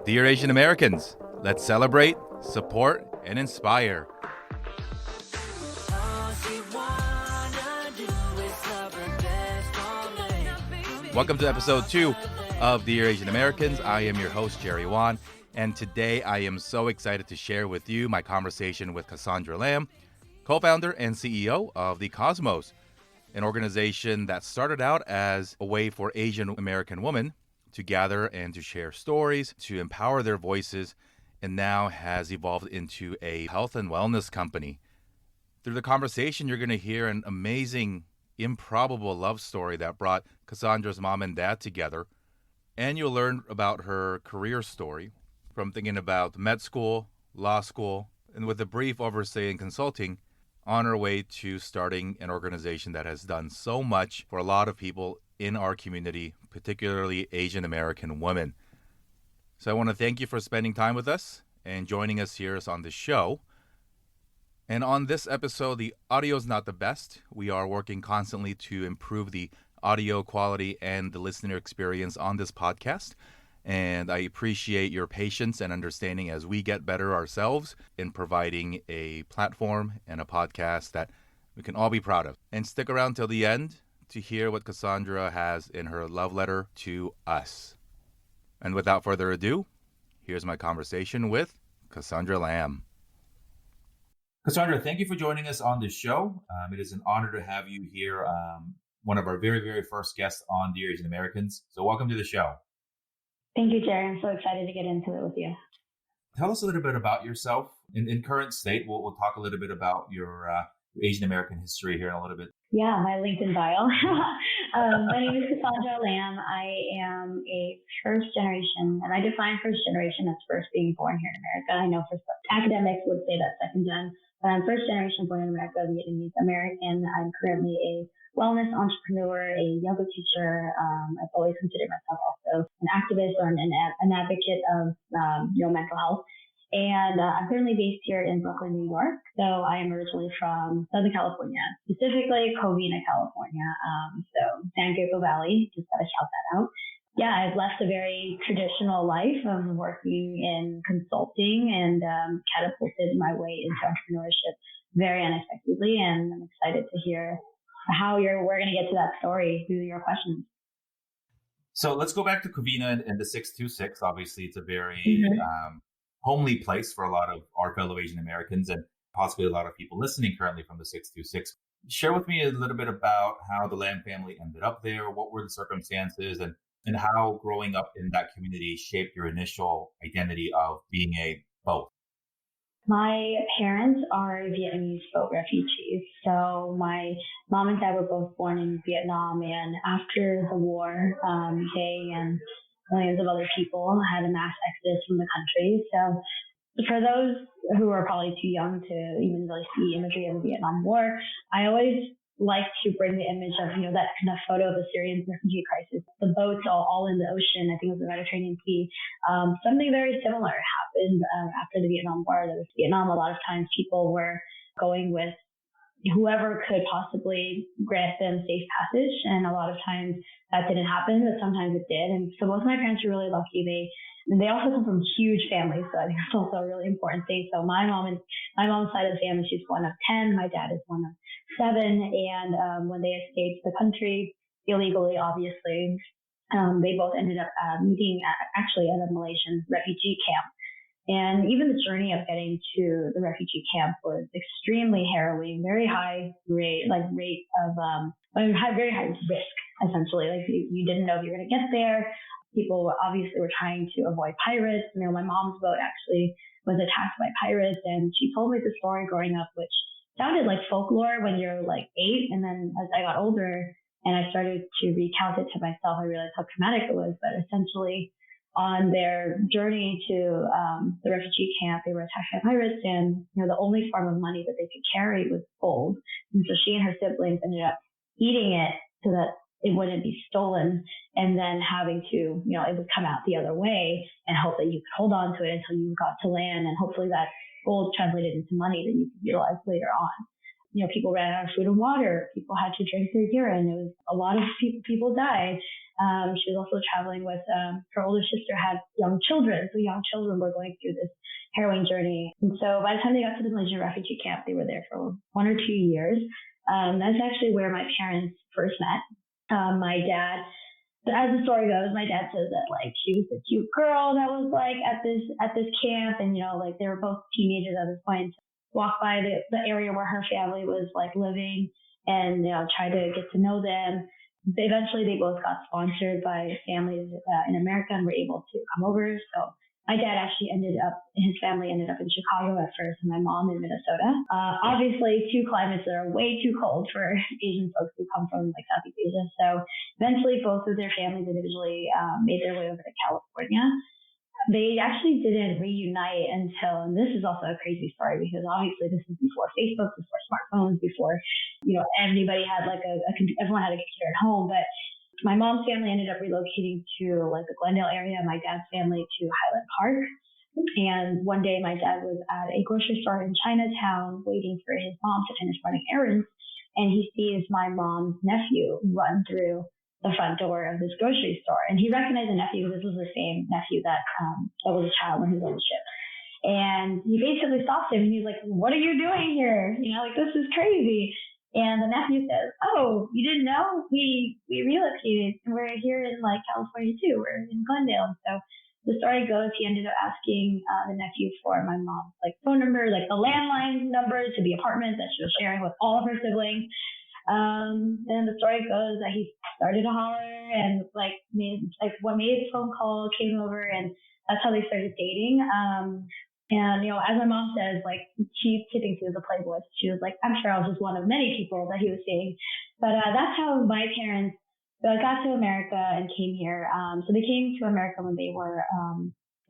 Dear Asian Americans, let's celebrate, support, and inspire. Welcome to episode 2 of Dear Asian Americans. I am your host, Jerry Wan, and today I am so excited to share with you my conversation with Cassandra Lam, co-founder and CEO of The Cosmos, an organization that started out as a way for Asian American women to gather and to share stories, to empower their voices, and now has evolved into a health and wellness company. Through the conversation, you're going to hear an amazing, improbable love story that brought Cassandra's mom and dad together, and you'll learn about her career story, from thinking about med school, law school, and with a brief overstay in consulting, on her way to starting an organization that has done so much for a lot of people in our community, particularly Asian American women. So I want to thank you for spending time with us and joining us here on the show. And on this episode, the audio is not the best. We are working constantly to improve the audio quality and the listener experience on this podcast. And I appreciate your patience and understanding as we get better ourselves in providing a platform and a podcast that we can all be proud of. And stick around till the end to hear what Cassandra has in her love letter to us. And without further ado, here's my conversation with Cassandra Lam. Cassandra, thank you for joining us on this show. It is an honor to have you here, one of our very, very first guests on Dear Asian Americans. So welcome to the show. Thank you, Jerry. I'm so excited to get into it with you. Tell us a little bit about yourself. In current state, we'll talk a little bit about your Asian American history here in a little bit. Yeah, my LinkedIn bio. My name is Cassandra Lam. I am a first generation, and I define first generation as first being born here in America. I know for academics would say that second gen, but I'm first generation born in America, Vietnamese American. I'm currently a wellness entrepreneur, a yoga teacher. I've always considered myself also an activist or an advocate of mental health. And I'm currently based here in Brooklyn, New York. So I am originally from Southern California, specifically Covina, California. So San Gabriel Valley, just got to shout that out. Yeah, I've left a very traditional life of working in consulting and catapulted my way into entrepreneurship very unexpectedly. And I'm excited to hear how we're going to get to that story through your questions. So let's go back to Covina and the 626. Obviously, it's a very homely place for a lot of our fellow Asian Americans and possibly a lot of people listening currently from the 626. Share with me a little bit about how the Lam family ended up there. What were the circumstances and how growing up in that community shaped your initial identity of being a both? My parents are Vietnamese boat refugees. So my mom and dad were both born in Vietnam, and after the war, they and millions of other people had a mass exodus from the country. So for those who are probably too young to even really see imagery of the Vietnam War, I always like to bring the image of, that kind of photo of the Syrian refugee crisis. The boats all in the ocean, I think it was the Mediterranean Sea. Something very similar happened after the Vietnam War. There was Vietnam, a lot of times people were going with whoever could possibly grant them safe passage. And a lot of times that didn't happen, but sometimes it did. And so both of my parents were really lucky. They also come from huge families. So I think that's also a really important thing. So my mom's side of the family, she's one of 10. My dad is one of 7. And when they escaped the country illegally, obviously, they both ended up meeting actually at a Malaysian refugee camp. And even the journey of getting to the refugee camp was extremely harrowing, very high rate of very high risk, essentially. Like you didn't know if you were going to get there. People were trying to avoid pirates. My mom's boat actually was attacked by pirates, and she told me the story growing up, which sounded like folklore when you're like 8. And then as I got older and I started to recount it to myself, I realized how traumatic it was. But essentially, on their journey to the refugee camp, they were attacked by pirates, and the only form of money that they could carry was gold. And so she and her siblings ended up eating it so that it wouldn't be stolen, and then having to, it would come out the other way, and hope that you could hold on to it until you got to land, and hopefully that gold translated into money that you could utilize later on. People ran out of food and water. People had to drink their urine. It was a lot of people died. She was also traveling with her older sister had young children, so young children were going through this harrowing journey. And so by the time they got to the Malaysian refugee camp, they were there for 1 or 2 years. That's actually where my parents first met. My dad, as the story goes, my dad says that like she was a cute girl that was like at this camp, and like they were both teenagers at this point. Walked by the area where her family was like living, and tried to get to know them. Eventually, they both got sponsored by families in America and were able to come over. So my dad actually his family ended up in Chicago at first, and my mom in Minnesota. Obviously, two climates that are way too cold for Asian folks who come from like Southeast Asia. So eventually, both of their families individually made their way over to California. They actually didn't reunite until, and this is also a crazy story because obviously this is before Facebook, before smartphones, before, everybody had like everyone had a computer at home. But my mom's family ended up relocating to like the Glendale area, my dad's family to Highland Park. And one day my dad was at a grocery store in Chinatown waiting for his mom to finish running errands. And he sees my mom's nephew run through the front door of this grocery store. And he recognized the nephew because this was the same nephew that was a child when he was on the ship. And he basically stops him and he's like, "What are you doing here? Like this is crazy." And the nephew says, "Oh, you didn't know? We relocated and we're here in like California too. We're in Glendale." So the story goes, he ended up asking the nephew for my mom's like phone number, like the landline number to the apartment that she was sharing with all of her siblings. And the story goes that he started to holler and made the phone call, came over, and that's how they started dating. And as my mom says, like she thinks he was a playboy. She was like, "I'm sure I was just one of many people that he was seeing." But that's how my parents got to America and came here. So they came to America when they were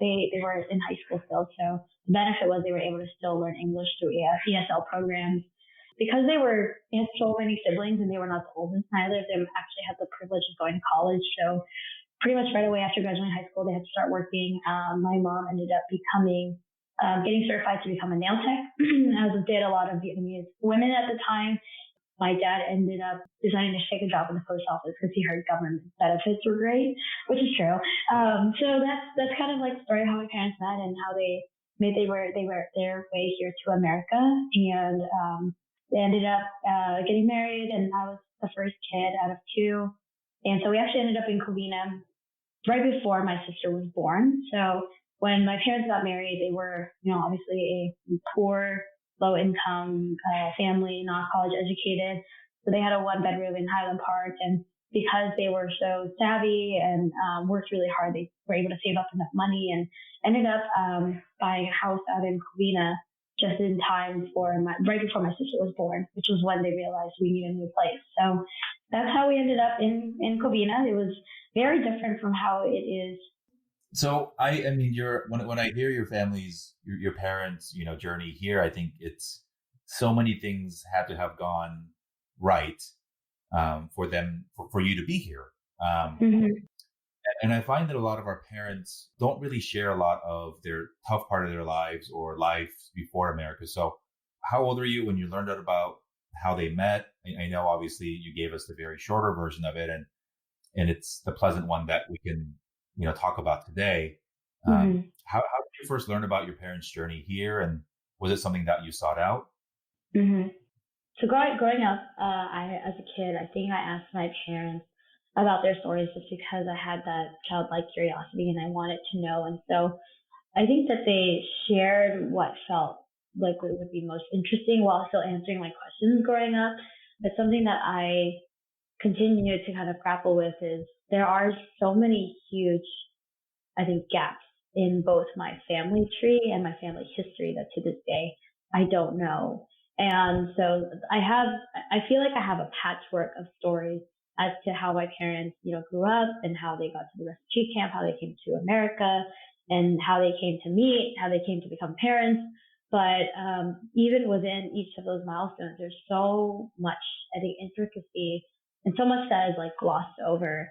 they were in high school still. So the benefit was they were able to still learn English through ESL programs. Because they had so many siblings and they were not the oldest, neither of them actually had the privilege of going to college. So pretty much right away after graduating high school, they had to start working. My mom ended up getting certified to become a nail tech, as did a lot of Vietnamese women at the time. My dad ended up deciding to take a job in the post office because he heard government benefits were great, which is true. So that's kind of like the story of how my parents met and how they were their way here to America. And they ended up getting married, and I was the first kid out of two. And so we actually ended up in Covina right before my sister was born. So when my parents got married, they were, obviously a poor, low-income family, not college educated. So they had a one-bedroom in Highland Park. And because they were so savvy and worked really hard, they were able to save up enough money and ended up buying a house out in Covina just in time right before my sister was born, which was when they realized we need a new place. So that's how we ended up in Covina. It was very different from how it is. So I mean, when I hear your family's, your parents, journey here, I think it's so many things had to have gone right for you to be here. Mm-hmm. And I find that a lot of our parents don't really share a lot of their tough part of their lives or life before America. So how old are you when you learned out about how they met? I know obviously you gave us the very shorter version of it, and it's the pleasant one that we can, talk about today. Mm-hmm. How did you first learn about your parents' journey here? And was it something that you sought out? Mm-hmm. So growing up, as a kid, I think I asked my parents about their stories just because I had that childlike curiosity and I wanted to know. And so I think that they shared what felt like it would be most interesting while still answering my questions growing up. But something that I continue to kind of grapple with is there are so many huge, I think, gaps in both my family tree and my family history that to this day I don't know. And so I feel like I have a patchwork of stories as to how my parents, grew up and how they got to the refugee camp, how they came to America, and how they came to meet, how they came to become parents. But even within each of those milestones, there's so much, I think, intricacy and so much that is like glossed over.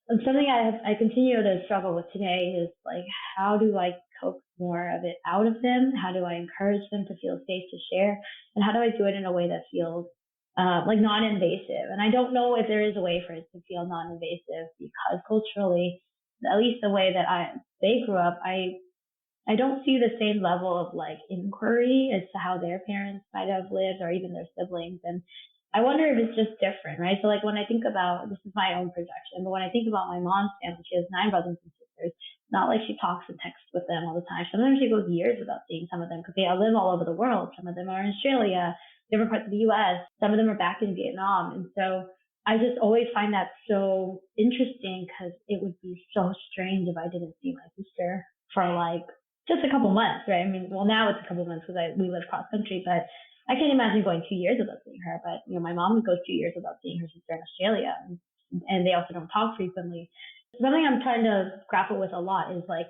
And something I continue to struggle with today is like, how do I coax more of it out of them? How do I encourage them to feel safe to share? And how do I do it in a way that feels like non-invasive. And I don't know if there is a way for it to feel non-invasive because culturally, at least the way that they grew up, I don't see the same level of like inquiry as to how their parents might have lived or even their siblings. And I wonder if it's just different, right? So like when I think about, this is my own projection, but when I think about my mom's family, she has 9 brothers and sisters. It's not like she talks and texts with them all the time. Sometimes she goes years without seeing some of them because they all live all over the world. Some of them are in Australia, different parts of the US. Some of them are back in Vietnam. And so I just always find that so interesting because it would be so strange if I didn't see my sister for like just a couple months, right? I mean, well, now it's a couple months because we live cross country, but I can't imagine going 2 years without seeing her. But, my mom would go 2 years without seeing her sister in Australia, and they also don't talk frequently. Something I'm trying to grapple with a lot is like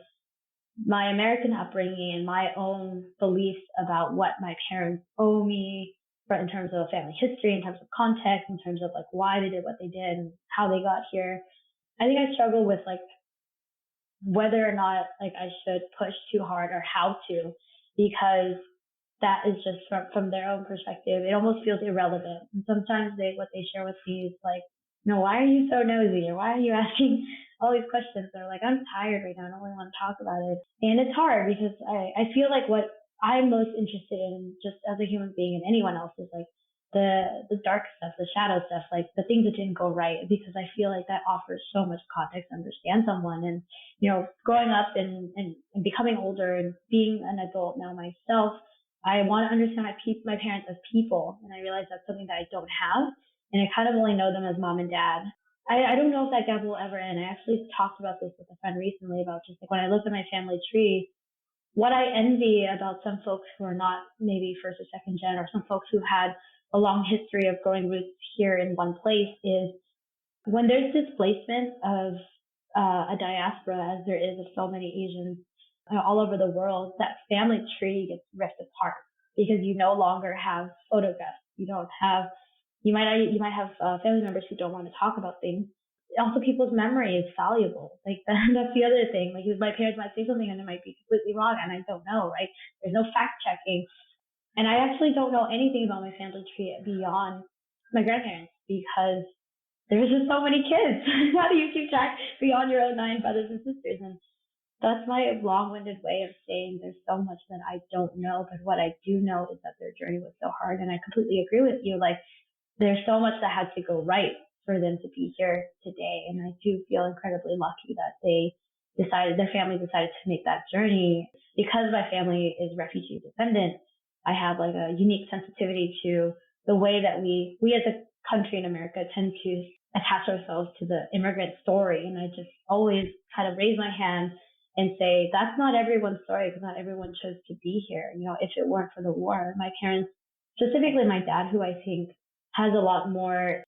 my American upbringing and my own beliefs about what my parents owe me, but in terms of family history, in terms of context, in terms of like why they did what they did and how they got here. I think I struggle with like whether or not like I should push too hard or how to, because that is just from their own perspective. It almost feels irrelevant. And sometimes what they share with me is like, why are you so nosy? Or why are you asking all these questions? They're like, I'm tired right now. I don't really want to talk about it. And it's hard because I feel like what I'm most interested in just as a human being and anyone else is like the dark stuff, the shadow stuff, like the things that didn't go right, because I feel like that offers so much context to understand someone. And, growing up and becoming older and being an adult now myself, I want to understand my parents as people. And I realize that's something that I don't have. And I kind of only know them as mom and dad. I don't know if that gap will ever end. I actually talked about this with a friend recently about just like when I look at my family tree, what I envy about some folks who are not maybe first or second gen, or some folks who had a long history of growing roots here in one place, is when there's displacement of a diaspora, as there is of so many Asians all over the world, that family tree gets ripped apart because you no longer have photographs. You don't have, you might have family members who don't want to talk about things. Also, people's memory is fallible. Like that's the other thing. Like my parents might say something and it might be completely wrong, and I don't know, right? There's no fact checking. And I actually don't know anything about my family tree beyond my grandparents because there's just so many kids. How do you keep track beyond your own 9 brothers and sisters? And that's my long-winded way of saying there's so much that I don't know, but what I do know is that their journey was so hard. And I completely agree with you. Like there's so much that had to go right for them to be here today. And I do feel incredibly lucky that their family decided to make that journey. Because my family is refugee dependent, I have like a unique sensitivity to the way that we as a country in America tend to attach ourselves to the immigrant story. And I just always kind of raise my hand and say, that's not everyone's story because not everyone chose to be here. If it weren't for the war, my parents, specifically my dad, who I think has a lot more,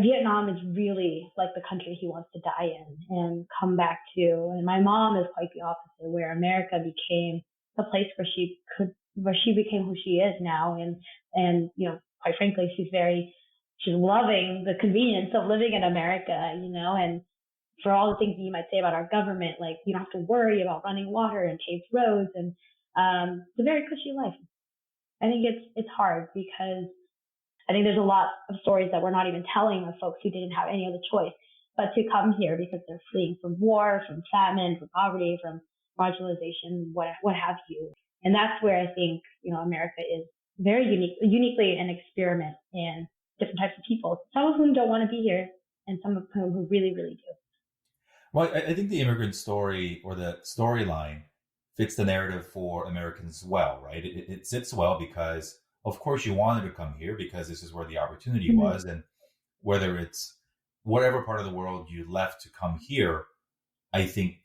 Vietnam is really like the country he wants to die in and come back to. And my mom is quite the opposite, where America became a place where she became who she is now. And quite frankly, she's loving the convenience of living in America, and for all the things that you might say about our government, like you don't have to worry about running water and paved roads, and it's a very cushy life. I think it's hard because I think there's a lot of stories that we're not even telling of folks who didn't have any other choice but to come here because they're fleeing from war, from famine, from poverty, from marginalization, what have you. And that's where I think America is very uniquely an experiment in different types of people, some of whom don't want to be here and some of whom who really, really do. Well, I think the immigrant story or the storyline fits the narrative for Americans well, right? It sits well because, of course, you wanted to come here because this is where the opportunity Mm-hmm. was. And whether it's whatever part of the world you left to come here, I think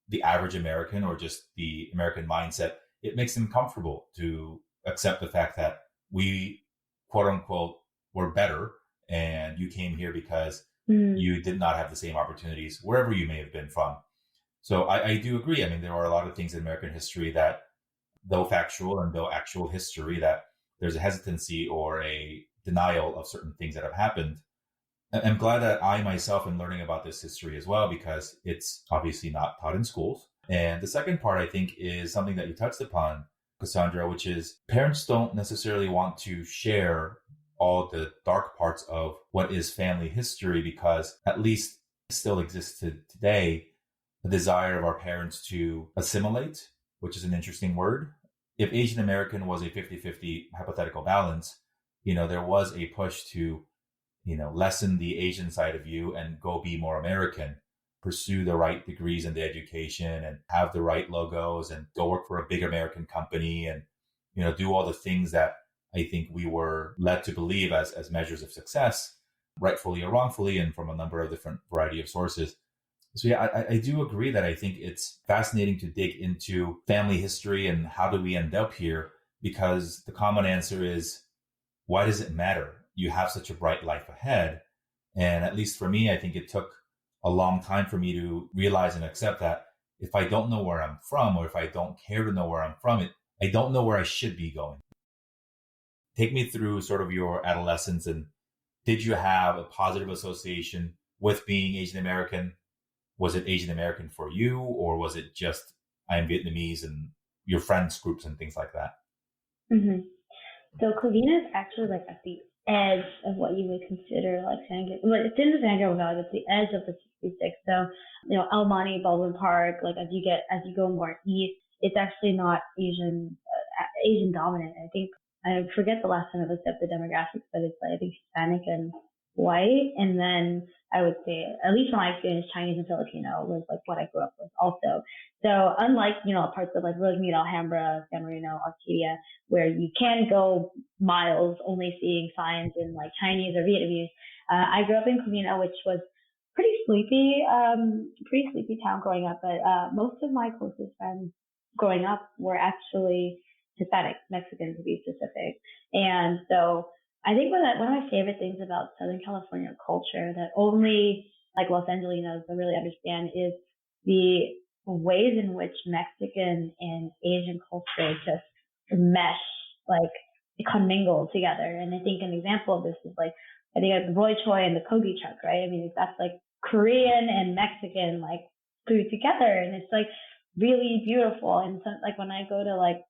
the average American or just the American mindset, it makes them comfortable to accept the fact that we, quote unquote, were better and you came here because you did not have the same opportunities wherever you may have been from. So I do agree. I mean, there are a lot of things in American history that, though factual and though actual history, that there's a hesitancy or a denial of certain things that have happened. I'm glad that I myself am learning about this history as well, because it's obviously not taught in schools. And the second part, I think, is something that you touched upon, Cassandra, which is parents don't necessarily want to share all the dark parts of what is family history, because at least still exists today, the desire of our parents to assimilate, which is an interesting word. If Asian American was a 50-50 hypothetical balance, there was a push to, lessen the Asian side of you and go be more American, pursue the right degrees in the education and have the right logos and go work for a big American company and, do all the things that I think we were led to believe as measures of success, rightfully or wrongfully, and from a number of different variety of sources. So yeah, I do agree that I think it's fascinating to dig into family history and how do we end up here, because the common answer is, why does it matter? You have such a bright life ahead. And at least for me, I think it took a long time for me to realize and accept that if I don't know where I'm from, or if I don't care to know where I'm from, I don't know where I should be going. Take me through sort of your adolescence, and did you have a positive association with being Asian American? Was it Asian American for you, or was it just I am Vietnamese and your friends groups and things like that? Mm-hmm. So Covina is actually like at the edge of what you would consider like well, it's in the San Gabriel Valley, but it's the edge of the 66. So, El Monte, Baldwin Park, like as you go more east, it's actually not Asian dominant. I think I forget the last time I looked up the demographics, but it's like I think Hispanic and white, and then I would say, at least from my experience, Chinese and Filipino was like what I grew up with also. So unlike, parts of like Rosemead, Alhambra, San Marino, Arcadia, where you can go miles only seeing signs in like Chinese or Vietnamese, I grew up in Covina, which was pretty sleepy town growing up, but most of my closest friends growing up were actually Hispanic, Mexican to be specific. And so I think one of my favorite things about Southern California culture that only like Los Angelinos really understand is the ways in which Mexican and Asian culture just mesh, like commingle together. And I think an example of this is like, I think the Roy Choi and the Kogi truck, right? I mean, that's like Korean and Mexican like food together, and it's like really beautiful. And so like when I go to like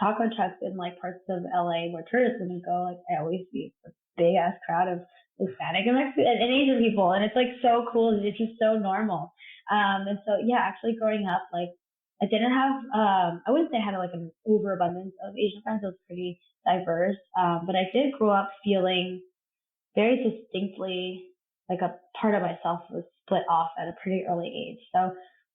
taco trucks in like parts of LA where tourists wouldn't go, like I always see a big ass crowd of Hispanic and Mexican and Asian people, and it's like so cool. It's just so normal. And so yeah, actually growing up, like I didn't have, I wouldn't say I had like an overabundance of Asian friends. It was pretty diverse, but I did grow up feeling very distinctly like a part of myself was split off at a pretty early age. So,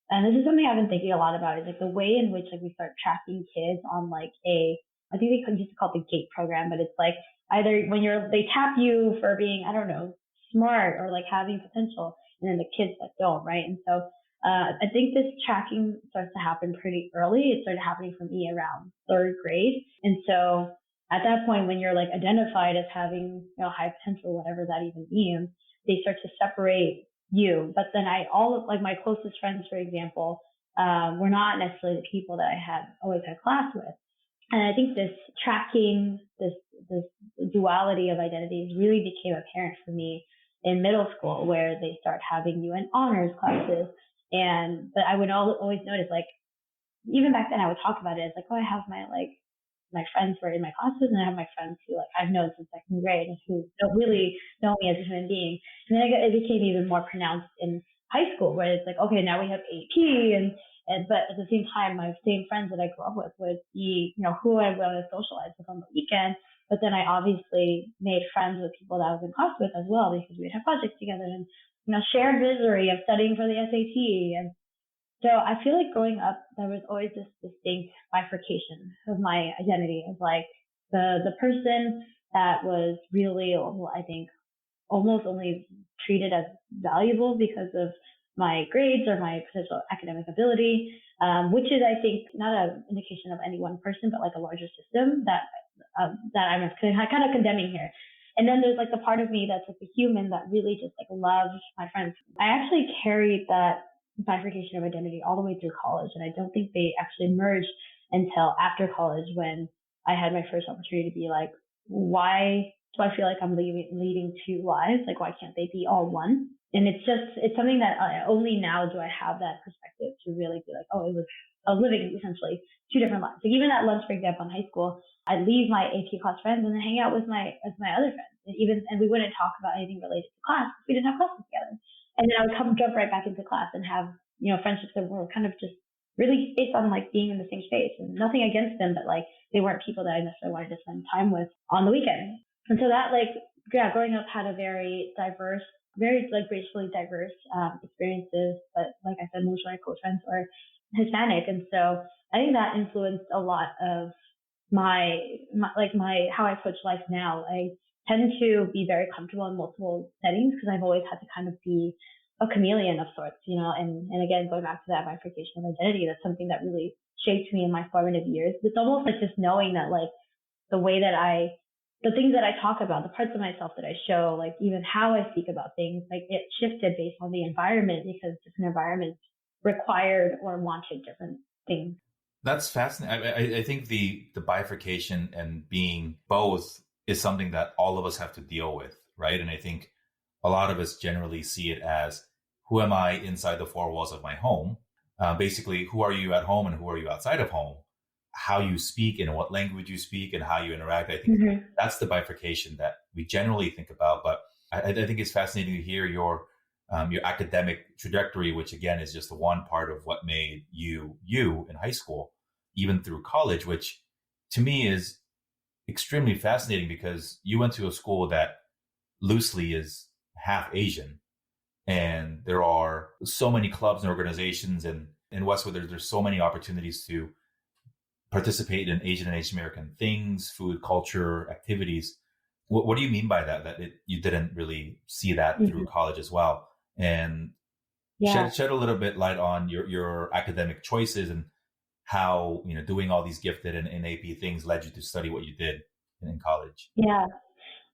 and this is something I've been thinking a lot about, is like the way in which like we start tracking kids on like I think they used to call it the GATE program, but it's like either when they tap you for being, I don't know, smart or like having potential, and then the kids that don't, right? And so, I think this tracking starts to happen pretty early. It started happening for me around third grade. And so at that point, when you're like identified as having, high potential, whatever that even means, they start to separate you. But then all of like my closest friends, for example, were not necessarily the people that I had always had class with. And I think this tracking, this duality of identities really became apparent for me in middle school, where they start having UN honors classes. But I would always notice, like, even back then I would talk about it as like, oh, I have my friends who are in my classes, and I have my friends who like I've known since second grade and who don't really know me as a human being. And then it became even more pronounced in high school, where it's like, okay, now we have AP, but at the same time, my same friends that I grew up with would be, who I want to socialize with on the weekend. But then I obviously made friends with people that I was in class with as well, because we'd have projects together and, shared misery of studying for the SAT. And so I feel like growing up, there was always this distinct bifurcation of my identity of like the person that was really, I think, almost only treated as valuable because of my grades or my potential academic ability, which is, I think, not an indication of any one person, but like a larger system that I'm kind of condemning here. And then there's like the part of me that's like the human that really just like loves my friends. I actually carried that bifurcation of identity all the way through college, and I don't think they actually merged until after college, when I had my first opportunity to be like, why do I feel like I'm leading two lives? Like, why can't they be all one? And it's something that only now do I have that perspective to really be like, oh, it was I was living essentially two different lives. Like even at lunch, for example, in high school, I'd leave my AP class friends and then hang out with my other friends. And we wouldn't talk about anything related to class because we didn't have classes together. And then I would jump right back into class and have, friendships that were kind of just really based on like being in the same space and nothing against them, but like they weren't people that I necessarily wanted to spend time with on the weekend. And so that growing up had a very diverse, very like racially diverse experiences, but like I said, most of my close friends are Hispanic, and so I think that influenced a lot of my how I approach life now. I tend to be very comfortable in multiple settings because I've always had to kind of be a chameleon of sorts, and again, going back to that bifurcation of identity, that's something that really shaped me in my formative years. It's almost like just knowing that like the things that I talk about, the parts of myself that I show, like even how I speak about things, like it shifted based on the environment because different environments required or wanted different things. That's fascinating. I think the bifurcation and being both is something that all of us have to deal with, right? And I think a lot of us generally see it as, who am I inside the four walls of my home? Basically, who are you at home and who are you outside of home? How you speak and what language you speak and how you interact. I think that's the bifurcation that we generally think about. But I think it's fascinating to hear your academic trajectory, which again is just one part of what made you in high school, even through college, which to me is extremely fascinating because you went to a school that loosely is half Asian. And there are so many clubs and organizations, and in Westwood, there's so many opportunities to participate in Asian and Asian American things, food, culture, activities. What do you mean by that? That you didn't really see that through college as well? And shed a little bit light on your academic choices and how doing all these gifted and AP things led you to study what you did in college.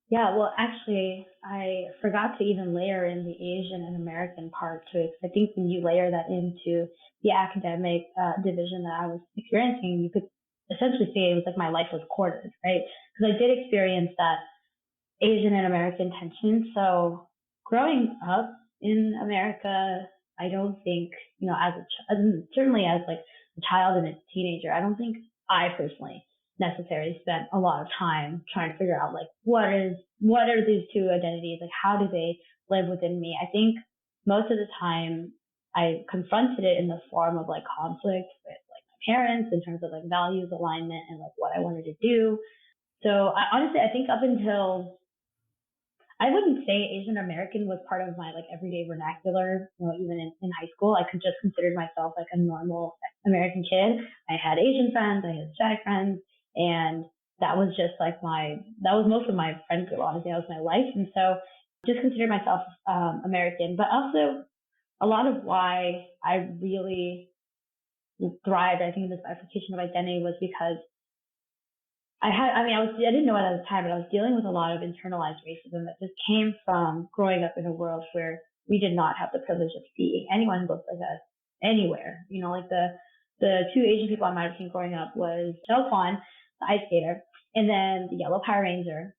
Yeah, well, actually, I forgot to even layer in the Asian and American part to it. I think when you layer that into the academic division that I was experiencing, you could essentially say it was like my life was quartered, right? Because I did experience that Asian and American tension. So growing up in America, I don't think, certainly as like a child and a teenager, I don't think I personally necessarily spent a lot of time trying to figure out like what are these two identities, like how do they live within me. I think most of the time I confronted it in the form of like conflict with like my parents in terms of like values alignment and like what I wanted to do. So honestly, I think up until, I wouldn't say Asian American was part of my like everyday vernacular, even in high school. I could just consider myself like a normal American kid. I had Asian friends, I had Hispanic friends, and that was just like that was most of my friend group, honestly. That was my life. And so just consider myself American, but also a lot of why I really thrived, I think, in this bifurcation of identity was because I didn't know it at the time, but I was dealing with a lot of internalized racism that just came from growing up in a world where we did not have the privilege of seeing anyone who looked like us anywhere. Like the two Asian people I might have seen growing up was Shao Kwan, the ice skater, and then the yellow Power Ranger.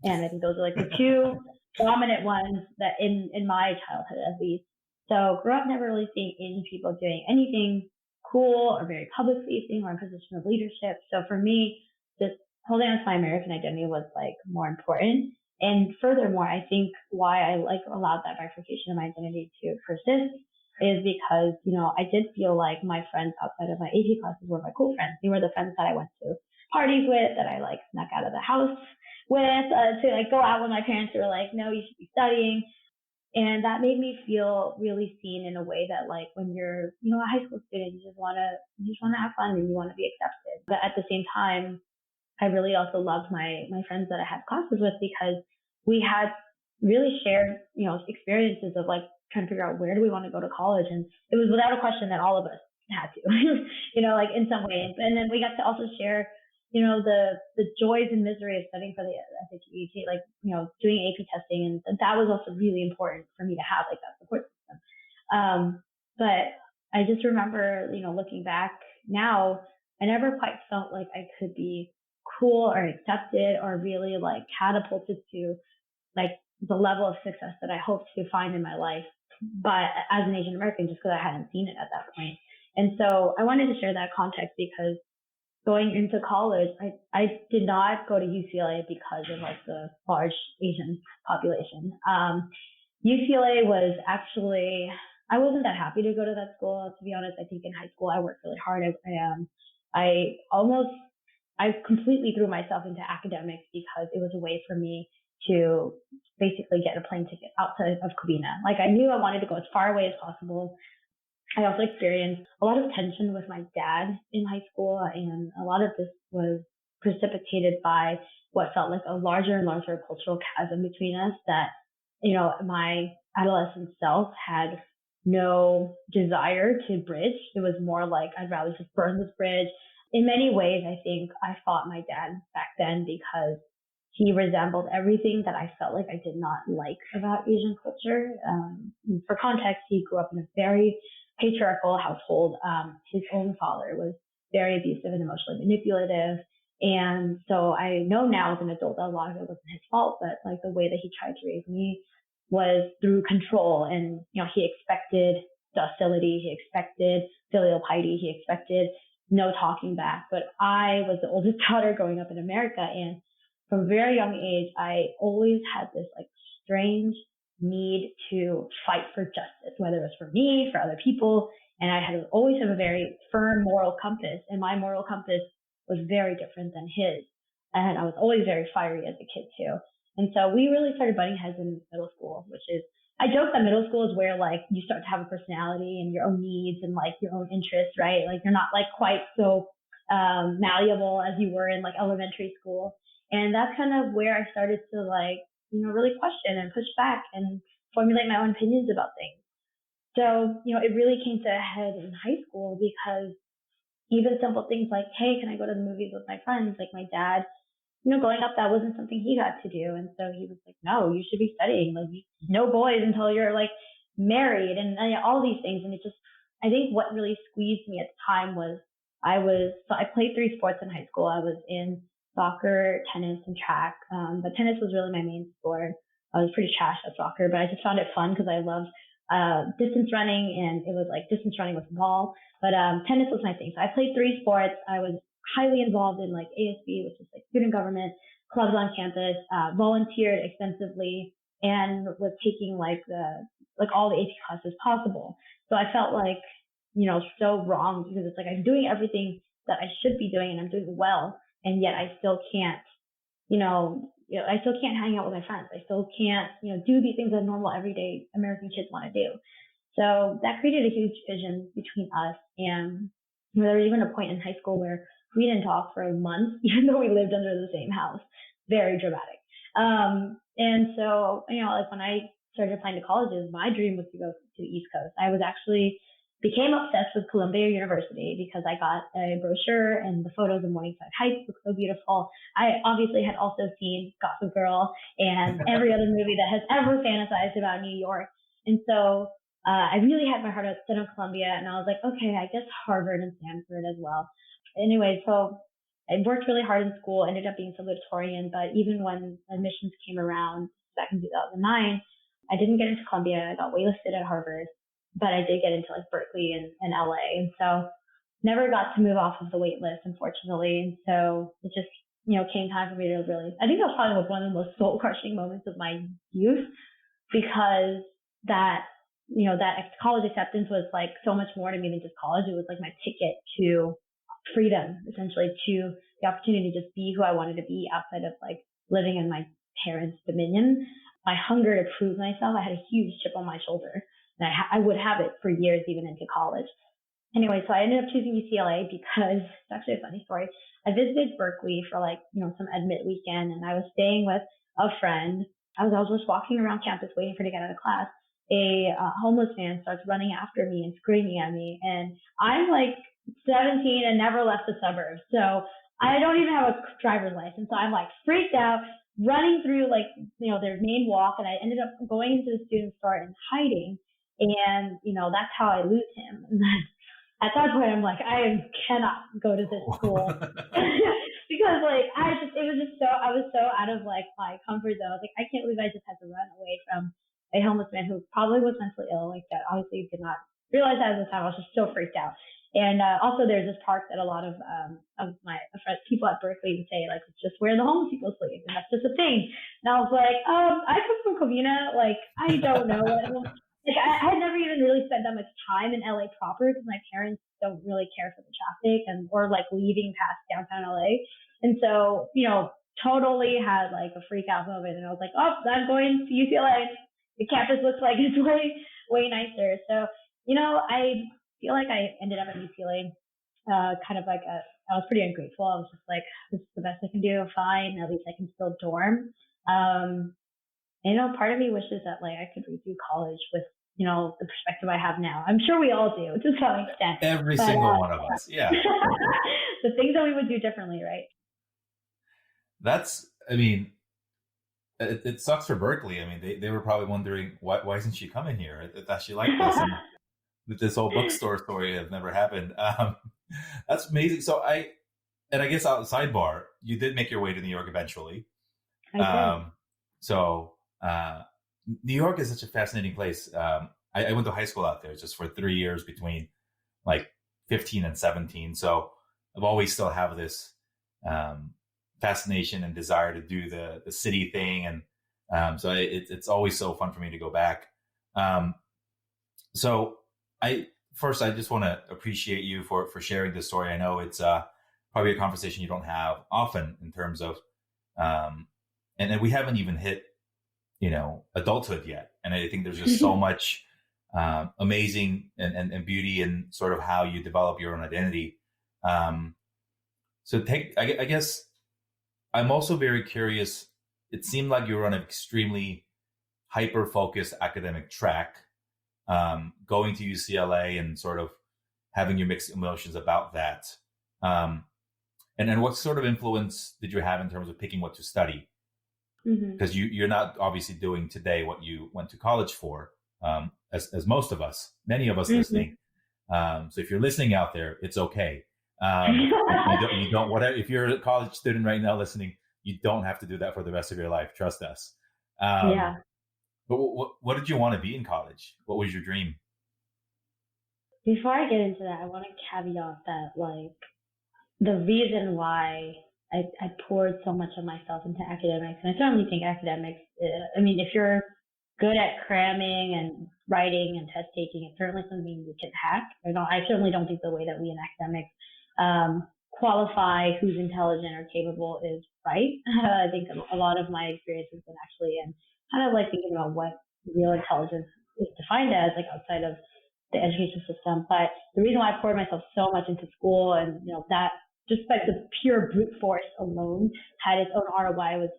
And I think those are like the two dominant ones that in my childhood, at least. So grew up never really seeing Asian people doing anything cool or very public facing or in position of leadership. So for me, just holding on to my American identity was like more important. And furthermore, I think why I allowed that bifurcation of my identity to persist is because, I did feel like my friends outside of my AP classes were my cool friends. They were the friends that I went to parties with, that I like snuck out of the house with, to like go out when my parents were like, no, you should be studying. And that made me feel really seen in a way that like when you're, a high school student, you just want to have fun and you want to be accepted. But at the same time, I really also loved my friends that I had classes with because we had really shared, experiences of like trying to figure out where do we want to go to college. And it was without a question that all of us had to, like in some ways. And then we got to also share, the joys and misery of studying for the SAT, like, doing AP testing. And that was also really important for me to have like that support system. But I just remember, looking back now, I never quite felt like I could be cool or accepted or really like catapulted to like the level of success that I hoped to find in my life, but as an Asian American, just because I hadn't seen it at that point. And so I wanted to share that context because going into college, I did not go to UCLA because of like the large Asian population. UCLA was actually, I wasn't that happy to go to that school. To be honest, I think in high school I worked really hard. I almost, I completely threw myself into academics because it was a way for me to basically get a plane ticket outside of Covina. Like I knew I wanted to go as far away as possible. I also experienced a lot of tension with my dad in high school, and a lot of this was precipitated by what felt like a larger and larger cultural chasm between us that, my adolescent self had no desire to bridge. It was more like I'd rather just burn this bridge. In many ways, I think I fought my dad back then because he resembled everything that I felt like I did not like about Asian culture. For context, he grew up in a very patriarchal household. His own father was very abusive and emotionally manipulative. And so I know now as an adult that a lot of it wasn't his fault, but like the way that he tried to raise me was through control. And, he expected docility. He expected filial piety. He expected no talking back. But I was the oldest daughter growing up in America. And from a very young age, I always had this like strange need to fight for justice, whether it was for me, for other people. And I had always have a very firm moral compass, and my moral compass was very different than his. And I was always very fiery as a kid too. And so we really started butting heads in middle school, which is, I joke that middle school is where like you start to have a personality and your own needs and like your own interests, right? Like you're not like quite so malleable as you were in like elementary school. And that's kind of where I started to like, really question and push back and formulate my own opinions about things. So, it really came to a head in high school because even simple things like, hey, can I go to the movies with my friends? Like my dad, growing up, that wasn't something he got to do. And so he was like, no, you should be studying. Like no boys until you're like married and all these things. And it just, I think what really squeezed me at the time was so I played 3 sports in high school. I was in soccer, tennis, and track. But tennis was really my main sport. I was pretty trash at soccer, but I just found it fun because I loved distance running, and it was like distance running with a ball. But tennis was my thing. So I played 3 sports. I was highly involved in like ASB, which is like student government, clubs on campus, volunteered extensively, and was taking like all the AP classes possible. So I felt like, so wrong because it's like I'm doing everything that I should be doing and I'm doing well. And yet I still can't, I still can't hang out with my friends. I still can't, do these things that normal everyday American kids want to do. So that created a huge division between us. And there was even a point in high school where we didn't talk for a month, even though we lived under the same house. Very dramatic. And so, like when I started applying to colleges, my dream was to go to the East Coast. I became obsessed with Columbia University because I got a brochure and the photos of Morningside Heights looked so beautiful. I obviously had also seen Gossip Girl and every other movie that has ever fantasized about New York. And so I really had my heart set on Columbia, and I was like, okay, I guess Harvard and Stanford as well. Anyway, so I worked really hard in school, ended up being salutatorian, but even when admissions came around back in 2009, I didn't get into Columbia. I got waitlisted at Harvard, but I did get into like Berkeley and LA. And so never got to move off of the wait list, unfortunately. And so it just, came time for me to really, I think that was probably one of the most soul crushing moments of my youth, because that college acceptance was like so much more to me than just college. It was like my ticket to freedom, essentially, to the opportunity to just be who I wanted to be outside of like living in my parents' dominion. My hunger to prove myself, I had a huge chip on my shoulder. And I would have it for years, even into college. Anyway, so I ended up choosing UCLA because it's actually a funny story. I visited Berkeley for like, some admit weekend, and I was staying with a friend. I was just walking around campus waiting for her to get out of class. A homeless man starts running after me and screaming at me. And I'm like 17 and never left the suburbs. So I don't even have a driver's license. So I'm like freaked out, running through like, their main walk. And I ended up going into the student store and hiding. And, that's how I lose him. And then at that point, I'm like, I cannot go to this school because like, I was so out of like my comfort zone. I was like, I can't believe I just had to run away from a homeless man who probably was mentally ill. Like that obviously did not realize that at the time. I was just so freaked out. And also, there's this park that a lot of my friends, people at Berkeley would say, like, it's just where the homeless people sleep, and that's just a thing. And I was like, I come from Covina, like, I don't know. Like, I had never even really spent that much time in LA proper because my parents don't really care for the traffic or like leaving past downtown LA. And so, totally had like a freak out moment. And I was like, oh, I'm going to UCLA. The campus looks like it's way, way nicer. So, I feel like I ended up at UCLA, kind of like I was pretty ungrateful. I was just like, this is the best I can do. Fine. At least I can still dorm. Part of me wishes that like I could redo college with, the perspective I have now. I'm sure we all do to some extent. Every single one of us. Yeah. The things that we would do differently, right? It sucks for Berkeley. I mean, they were probably wondering why isn't she coming here? That she like this. And this whole bookstore story has never happened. That's amazing. So I guess sidebar, you did make your way to New York eventually. I did. So New York is such a fascinating place. I went to high school out there just for 3 years between like 15 and 17. So I've always still have this fascination and desire to do the city thing. And so it's always so fun for me to go back. So I just want to appreciate you for sharing this story. I know it's probably a conversation you don't have often in terms of, and we haven't even hit, adulthood yet. And I think there's just so much amazing and beauty in sort of how you develop your own identity. I guess I'm also very curious. It seemed like you were on an extremely hyper-focused academic track, going to UCLA and sort of having your mixed emotions about that. And then what sort of influence did you have in terms of picking what to study? Because you're not obviously doing today what you went to college for, as most of us, many of us listening. So if you're listening out there, it's okay. You don't whatever. If you're a college student right now listening, you don't have to do that for the rest of your life. Trust us. Yeah. But what did you want to be in college? What was your dream? Before I get into that, I want to caveat that like the reason why I poured so much of myself into academics, and I certainly think academics, if you're good at cramming and writing and test taking, it's certainly something you can hack. I certainly don't think the way that we in academics qualify who's intelligent or capable is right. I think a lot of my experience has been actually in kind of like thinking about what real intelligence is defined as, like outside of the education system. But the reason why I poured myself so much into school and, that just like the pure brute force alone had its own ROI was,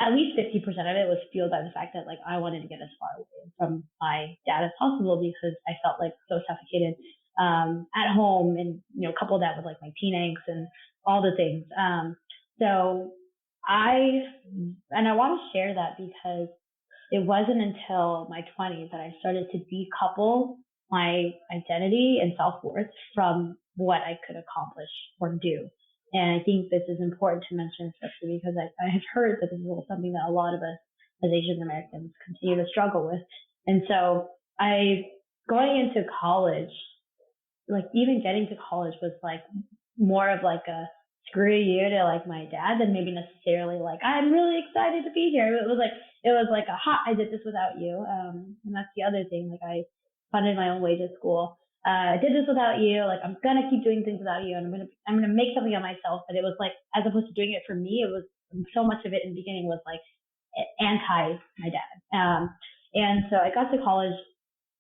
at least 50% of it was fueled by the fact that like I wanted to get as far away from my dad as possible because I felt like so suffocated at home, and couple that with like my teen angst and all the things. So I want to share that because it wasn't until my 20s that I started to decouple my identity and self-worth from what I could accomplish or do. And I think this is important to mention, especially because I have heard that this is something that a lot of us as Asian Americans continue to struggle with. And so going into college, like even getting to college was like more of like a screw you to like my dad than maybe necessarily like I'm really excited to be here. It was like I did this without you. And that's the other thing. Like I funded my own way to school. I did this without you. Like I'm gonna keep doing things without you, and I'm gonna make something of myself. But it was like as opposed to doing it for me, it was so much of it in the beginning was like anti my dad. And so I got to college,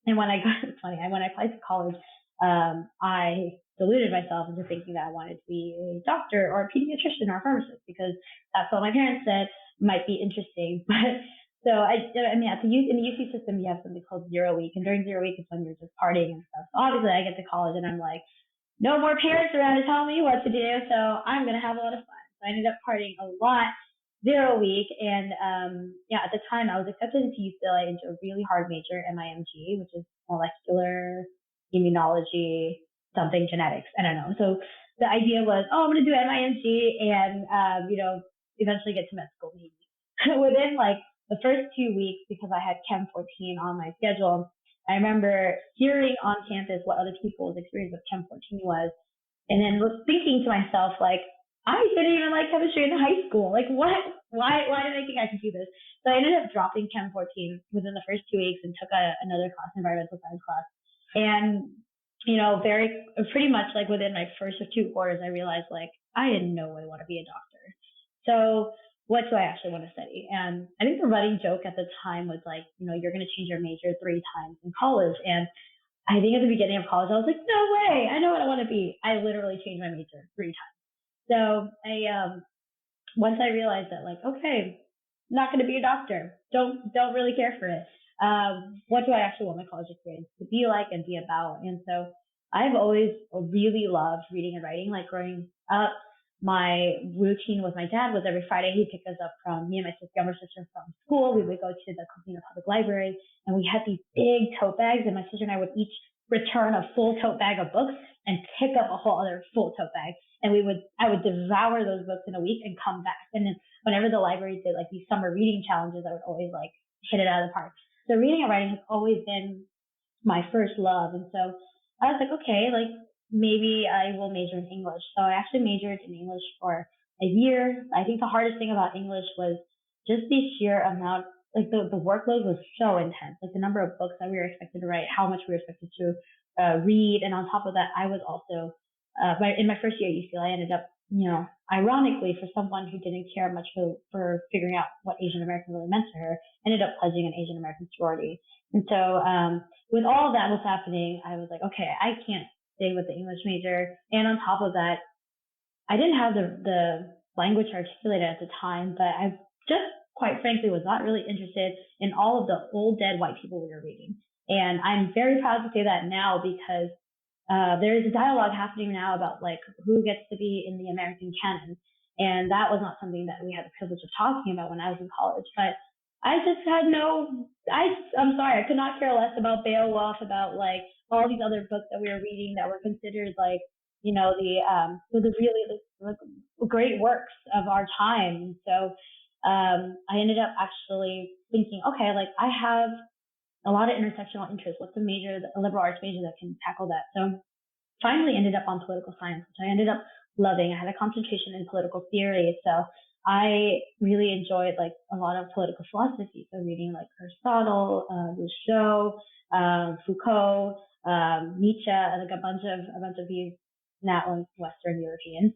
and when I applied to college, I deluded myself into thinking that I wanted to be a doctor or a pediatrician or a pharmacist because that's what my parents said might be interesting. But so in the UC system, you have something called 0 week, and during 0 week is when you're just partying and stuff. So obviously I get to college and I'm like, no more parents around to tell me what to do, so I'm going to have a lot of fun. So I ended up partying a lot 0 week, and at the time I was accepted into UCLA into a really hard major, MIMG, which is molecular immunology, something genetics. I don't know. So the idea was, I'm going to do MIMG and, eventually get to med school maybe. Within like the first 2 weeks, because I had Chem 14 on my schedule, I remember hearing on campus what other people's experience with Chem 14 was, and then was thinking to myself, like, I didn't even like chemistry in high school. Like, what? Why did I think I could do this? So I ended up dropping Chem 14 within the first 2 weeks and took another class, environmental science class. And, pretty much like within my first 2 quarters, I realized like, I in no way want to be a doctor. So what do I actually want to study? And I think the running joke at the time was like, you're going to change your major 3 times in college. And I think at the beginning of college, I was like, no way, I know what I want to be. I literally changed my major 3 times. So once I realized that, like, okay, not going to be a doctor. Don't really care for it. What do I actually want my college experience to be like and be about? And so I've always really loved reading and writing. Like growing up, my routine with my dad was every Friday he'd pick us up me and my younger sister from school. We would go to the Covina Public Library, and we had these big tote bags, and my sister and I would each return a full tote bag of books and pick up a whole other full tote bag. And I would devour those books in a week and come back. And then whenever the library did like these summer reading challenges, I would always like hit it out of the park. So reading and writing has always been my first love. And so I was like, okay, like maybe I will major in English. So I actually majored in English for a year. I think the hardest thing about English was just the sheer amount, like the workload was so intense, like the number of books that we were expected to write, how much we were expected to read. And on top of that, I was also, in my first year at UCLA, I ended up, ironically, for someone who didn't care much for figuring out what Asian American really meant to her, ended up pledging an Asian American sorority. And so with all of that was happening, I was like, okay, I can't stay with the English major. And on top of that, I didn't have the language articulated at the time, but I just quite frankly was not really interested in all of the old dead white people we were reading. And I'm very proud to say that now because there is a dialogue happening now about like who gets to be in the American canon. And that was not something that we had the privilege of talking about when I was in college. But I just had I'm sorry, I could not care less about Beowulf, about like all these other books that we were reading that were considered like, the really great works of our time. So I ended up actually thinking, okay, like I have a lot of intersectional interests. What's a liberal arts major that can tackle that? So finally ended up on political science, which I ended up loving. I had a concentration in political theory. So I really enjoyed like a lot of political philosophy. So reading like Aristotle, Rousseau, Foucault, Nietzsche, like a bunch of these now Western European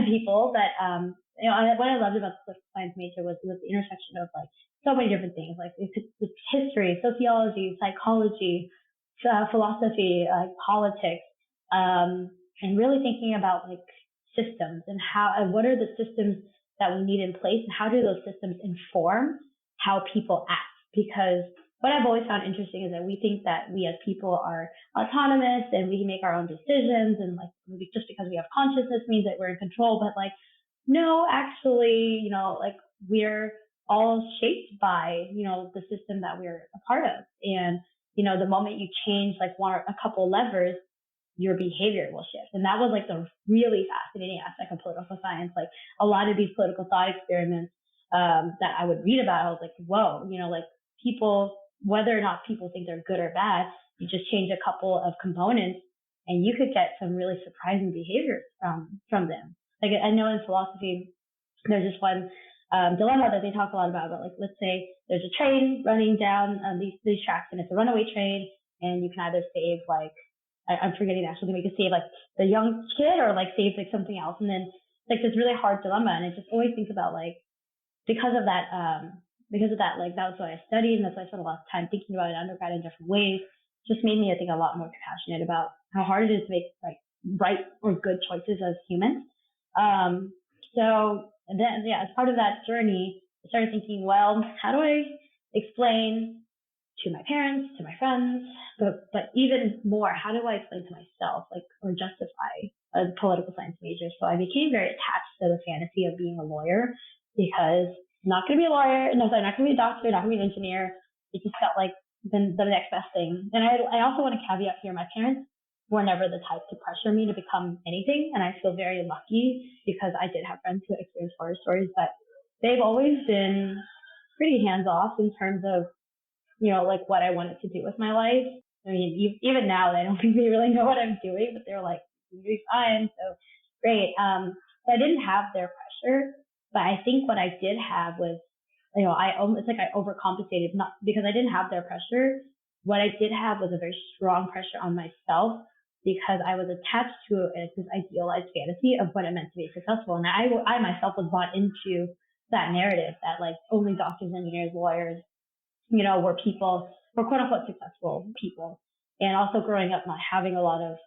people that what I loved about the political science major was the intersection of like so many different things, like it's history, sociology, psychology, philosophy, politics, and really thinking about like systems and what are the systems that we need in place and how do those systems inform how people act. Because what I've always found interesting is that we think that we as people are autonomous and we make our own decisions, and like just because we have consciousness means that we're in control. But like, no, actually, like we're all shaped by, the system that we're a part of. And, the moment you change like a couple levers, your behavior will shift. And that was like the really fascinating aspect of political science. Like a lot of these political thought experiments that I would read about, I was like, whoa, like people, whether or not people think they're good or bad, you just change a couple of components and you could get some really surprising behaviors from them. Like I know in philosophy, there's this one dilemma that they talk a lot about like, let's say there's a train running down these tracks and it's a runaway train, and you can either save like, I'm forgetting the actual thing, you can save like the young kid or like save like something else. And then like this really hard dilemma. And I just always think about like, because of that, like that was what I studied, and that's why I spent a lot of time thinking about it undergrad in different ways. Just made me, I think, a lot more compassionate about how hard it is to make like right or good choices as humans. So then, as part of that journey, I started thinking, well, how do I explain to my parents, to my friends, but even more, how do I explain to myself, like, or justify a political science major? So I became very attached to the fantasy of being a lawyer, because I'm not going to be a lawyer. No, sorry, not going to be a doctor, not going to be an engineer. It just felt like the next best thing. And I also want to caveat here, my parents were never the type to pressure me to become anything. And I feel very lucky because I did have friends who experienced horror stories, but they've always been pretty hands off in terms of like what I wanted to do with my life. I mean, even now, I don't think they really know what I'm doing, but they're like, you're doing fine. So great. So I didn't have their pressure, but I think what I did have was, it's like I overcompensated, not because I didn't have their pressure. What I did have was a very strong pressure on myself because I was attached to this idealized fantasy of what it meant to be successful. And I myself was bought into that narrative that like only doctors, engineers, lawyers, were quote unquote successful people. And also growing up, not having a lot of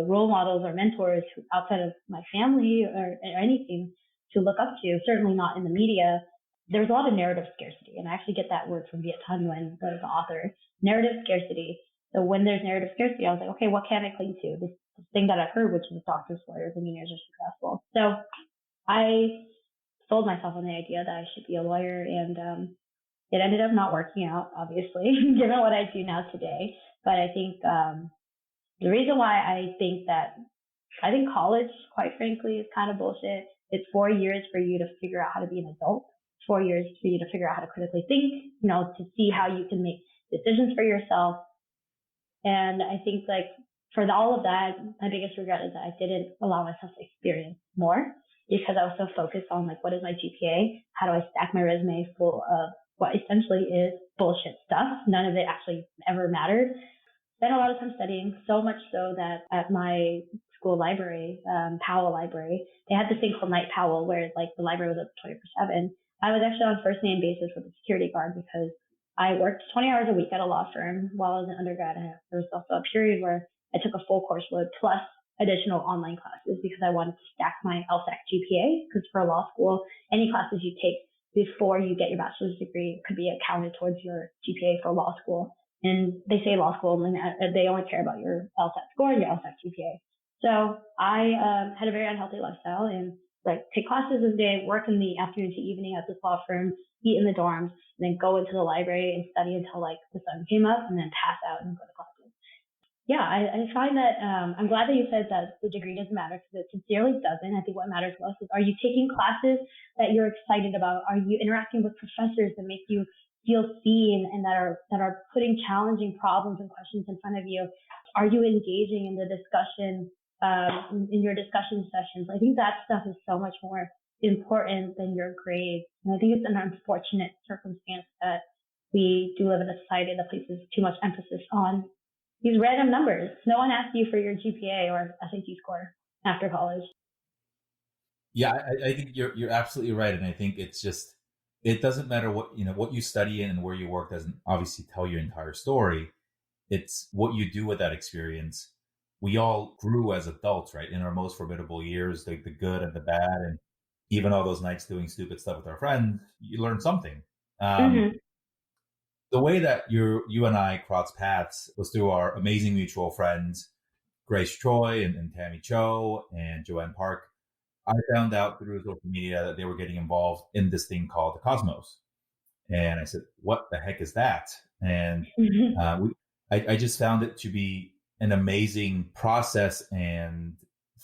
role models or mentors outside of my family or anything to look up to, certainly not in the media. There's a lot of narrative scarcity. And I actually get that word from Viet Thanh, the author, narrative scarcity. So when there's narrative scarcity, I was like, okay, what can I cling to? This thing that I've heard, which is doctors, lawyers, engineers are successful. So I sold myself on the idea that I should be a lawyer, and it ended up not working out, obviously, given what I do now today. But I think the reason why I think college, quite frankly, is kind of bullshit. It's 4 years for you to figure out how to be an adult, 4 years for you to figure out how to critically think, to see how you can make decisions for yourself. And I think for all of that, my biggest regret is that I didn't allow myself to experience more because I was so focused on what is my GPA? How do I stack my resume full of what essentially is bullshit stuff? None of it actually ever mattered. Spent a lot of time studying, so much so that at my school library, Powell Library, they had this thing called Night Powell where the library was up 24/7. I was actually on first name basis with a security guard because I worked 20 hours a week at a law firm while I was an undergrad. And there was also a period where I took a full course load plus additional online classes because I wanted to stack my LSAT GPA, because for law school, any classes you take before you get your bachelor's degree could be accounted towards your GPA for law school. And they say law school, and they only care about your LSAT score and your LSAT GPA. So I had a very unhealthy lifestyle and take classes in the day, work in the afternoon to evening at this law firm, eat in the dorms, and then go into the library and study until the sun came up, and then pass out and go to classes. Yeah, I find that I'm glad that you said that the degree doesn't matter, because it sincerely doesn't. I think what matters most is, are you taking classes that you're excited about? Are you interacting with professors that make you feel seen and that are putting challenging problems and questions in front of you? Are you engaging in the discussion, in your discussion sessions? I think that stuff is so much more important than your grades. And I think it's an unfortunate circumstance that we do live in a society that places too much emphasis on these random numbers. No one asks you for your GPA or SAT score after college. Yeah, I think you're absolutely right, and I think it's just, it doesn't matter what you study in and where you work doesn't obviously tell your entire story. It's what you do with that experience. We all grew as adults, right? In our most formidable years, the good and the bad, and even all those nights doing stupid stuff with our friends, you learn something. Mm-hmm. The way that you and I crossed paths was through our amazing mutual friends, Grace Choi and Tammy Cho and Joanne Park. I found out through social media that they were getting involved in this thing called the Cosmos. And I said, what the heck is that? And I just found it to be an amazing process and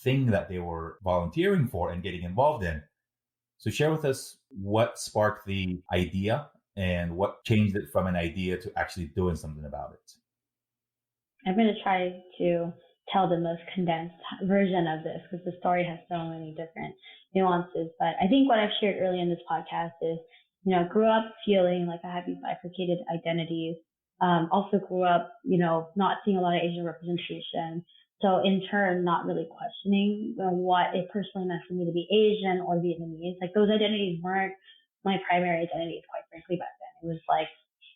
thing that they were volunteering for and getting involved in. So share with us what sparked the idea and what changed it from an idea to actually doing something about it. I'm going to try to tell the most condensed version of this because the story has so many different nuances. But I think what I've shared earlier in this podcast is, grew up feeling like I have these bifurcated identities. Also grew up, not seeing a lot of Asian representation. So in turn, not really questioning what it personally meant for me to be Asian or Vietnamese. Those identities weren't my primary identities, quite frankly, back then. It was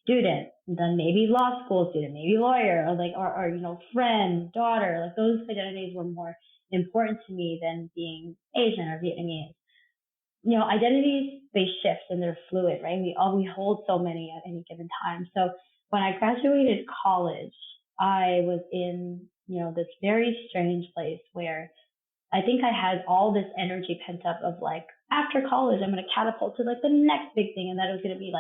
student, then maybe law school student, maybe lawyer, or friend, daughter. Those identities were more important to me than being Asian or Vietnamese. Identities, they shift and they're fluid, right? We hold so many at any given time. So when I graduated college, I was in, this very strange place where I think I had all this energy pent up of after college, I'm going to catapult to the next big thing. And that it was going to be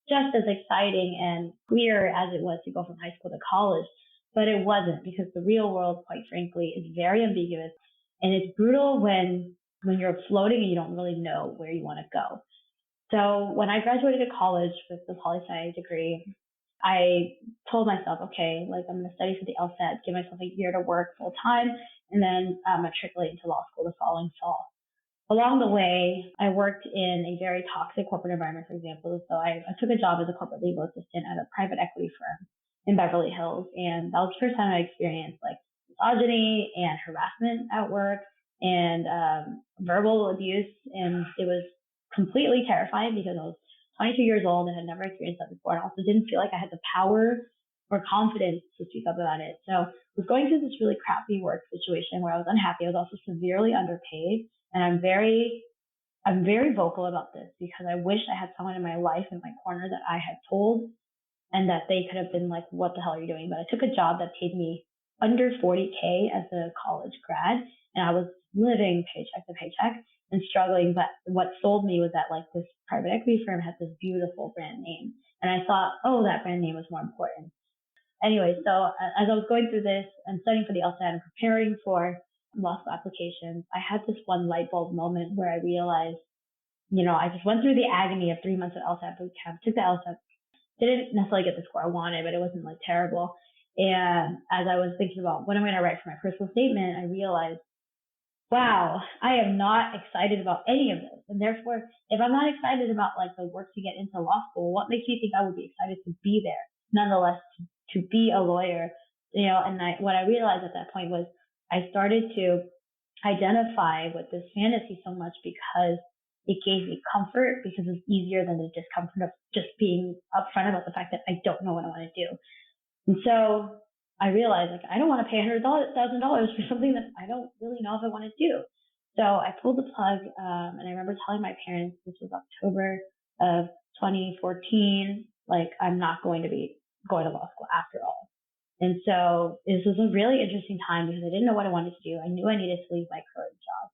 just as exciting and clear as it was to go from high school to college. But it wasn't, because the real world, quite frankly, is very ambiguous. And it's brutal when you're floating and you don't really know where you want to go. So when I graduated college with the poli-sci degree, I told myself, okay, like I'm going to study for the LSAT, give myself a year to work full time, and then matriculate into law school the following fall. Along the way, I worked in a very toxic corporate environment, for example. So I took a job as a corporate legal assistant at a private equity firm in Beverly Hills. And that was the first time I experienced like misogyny and harassment at work and verbal abuse. And it was completely terrifying because I was 22 years old and had never experienced that before. And also didn't feel like I had the power or confidence to speak up about it. So I was going through this really crappy work situation where I was unhappy. I was also severely underpaid. And I'm very vocal about this because I wish I had someone in my life in my corner that I had told and that they could have been like, what the hell are you doing? But I took a job that paid me under 40K as a college grad, and I was living paycheck to paycheck and struggling. But what sold me was that like this private equity firm had this beautiful brand name. And I thought, oh, that brand name was more important. Anyway, so as I was going through this and studying for the LSAT and preparing for law school applications, I had this one light bulb moment where I realized, I just went through the agony of 3 months of LSAT boot camp, took the LSAT, didn't necessarily get the score I wanted, but it wasn't like terrible. And as I was thinking about what am I going to write for my personal statement, I realized, wow, I am not excited about any of this. And therefore, if I'm not excited about like the work to get into law school, what makes me think I would be excited to be there? Nonetheless, to be a lawyer, and what I realized at that point was I started to identify with this fantasy so much because it gave me comfort because it's easier than the discomfort of just being upfront about the fact that I don't know what I want to do. And so I realized like I don't want to pay $100,000 for something that I don't really know if I want to do. So I pulled the plug, and I remember telling my parents, this was October of 2014, like I'm not going to be going to law school after all. And so this was a really interesting time because I didn't know what I wanted to do. I knew I needed to leave my current job.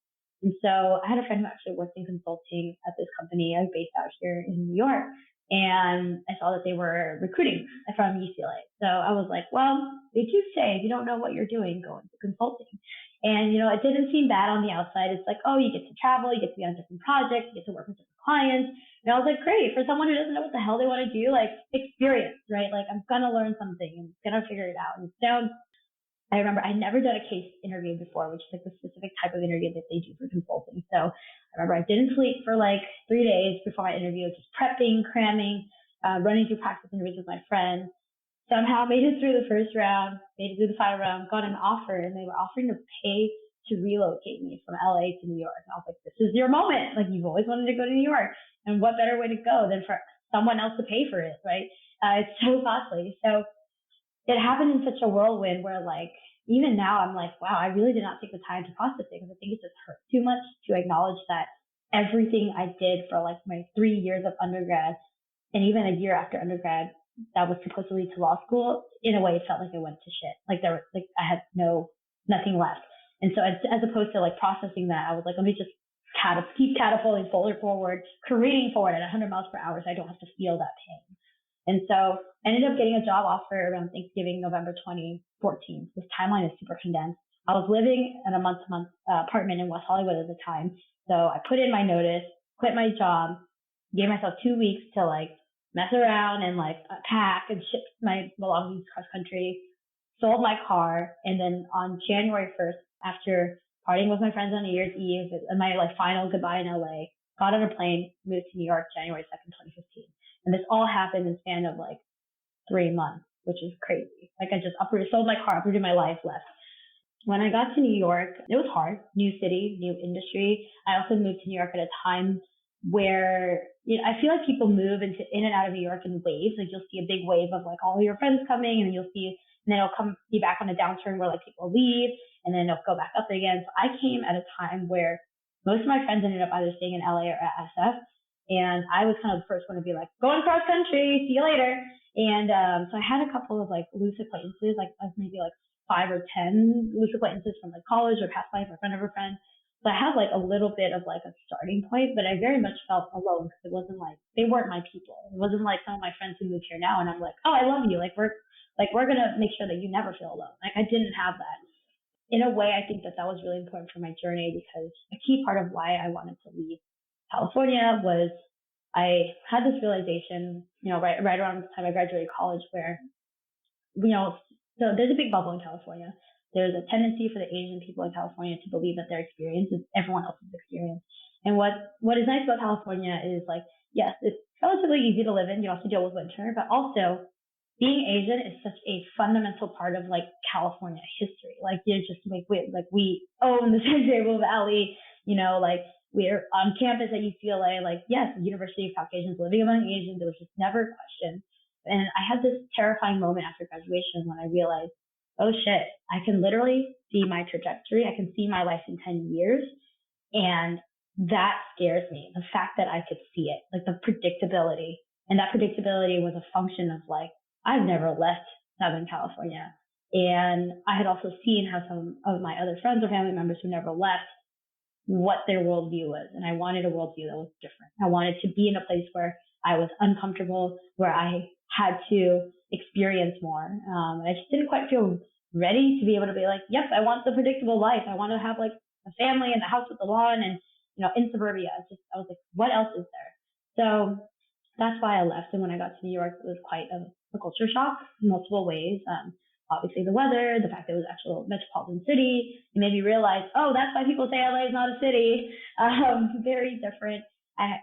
And so I had a friend who actually worked in consulting at this company. I was based out here in New York. And I saw that they were recruiting from UCLA. So I was like, well, they do say if you don't know what you're doing, go into consulting. And, it didn't seem bad on the outside. It's like, oh, you get to travel, you get to be on different projects, you get to work with different clients. And I was like, great, for someone who doesn't know what the hell they want to do, like experience, right? Like I'm going to learn something and going to figure it out. And so I remember I never done a case interview before, which is like the specific type of interview that they do for consulting. So I remember I didn't sleep for like 3 days before my interview, just prepping, cramming, running through practice interviews with my friend. Somehow made it through the first round, made it through the final round, got an offer, and they were offering to pay to relocate me from LA to New York. And I was like, this is your moment. Like you've always wanted to go to New York. And what better way to go than for someone else to pay for it, right? It's so costly. So it happened in such a whirlwind where like, even now I'm like, wow, I really did not take the time to process it because I think it just hurt too much to acknowledge that everything I did for like my 3 years of undergrad and even a year after undergrad that was supposed to lead to law school, in a way it felt like it went to shit. Like I had nothing left. And so as opposed to like processing that, I was like, let me just keep catapulting forward, careening forward at 100 miles per hour so I don't have to feel that pain. And so I ended up getting a job offer around Thanksgiving, November 2014. This timeline is super condensed. I was living in a month-to-month apartment in West Hollywood at the time. So I put in my notice, quit my job, gave myself 2 weeks to like mess around and like pack and ship my belongings cross country, sold my car. And then on January 1st, after partying with my friends on New Year's Eve and my like final goodbye in LA, got on a plane, moved to New York, January 2nd, 2015. And this all happened in the span of like 3 months, which is crazy. Like I just sold my car, uprooted my life, left. When I got to New York, it was hard. New city, new industry. I also moved to New York at a time where I feel like people move in and out of New York in waves. Like you'll see a big wave of like all your friends coming, and then it'll be back on a downturn where like people leave, and then it'll go back up again. So I came at a time where most of my friends ended up either staying in LA or at SF, and I was kind of the first one to be like, going cross country, see you later. And so I had a couple of like loose acquaintances, like maybe like 5 or 10 loose acquaintances from like college or past life or friend of a friend. So I had like a little bit of like a starting point, but I very much felt alone because it wasn't like, they weren't my people. It wasn't like some of my friends who moved here now and I'm like, oh, I love you. Like we're going to make sure that you never feel alone. Like I didn't have that. In a way, I think that was really important for my journey because a key part of why I wanted to leave California was I had this realization, right around the time I graduated college where, so there's a big bubble in California. There's a tendency for the Asian people in California to believe that their experience is everyone else's experience. And what is nice about California is like, yes, it's relatively easy to live in. You don't have to deal with winter, but also being Asian is such a fundamental part of like California history. Like you're just like we own the San Gabriel Valley, like we're on campus at UCLA. Like yes, the University of Caucasians living among Asians. It was just never a question. And I had this terrifying moment after graduation when I realized, oh shit, I can literally see my trajectory. I can see my life in 10 years. And that scares me. The fact that I could see it, like the predictability. And that predictability was a function of like, I've never left Southern California. And I had also seen how some of my other friends or family members who never left, what their worldview was. And I wanted a worldview that was different. I wanted to be in a place where I was uncomfortable, where I had to experience more. I just didn't quite feel ready to be able to be like, yep, I want the predictable life. I want to have like a family and a house with a lawn and, in suburbia. I was like, what else is there? So that's why I left. And when I got to New York, it was quite a culture shock in multiple ways. Obviously the weather, the fact that it was actual metropolitan city, it made me realize, oh, that's why people say LA is not a city. Very different. I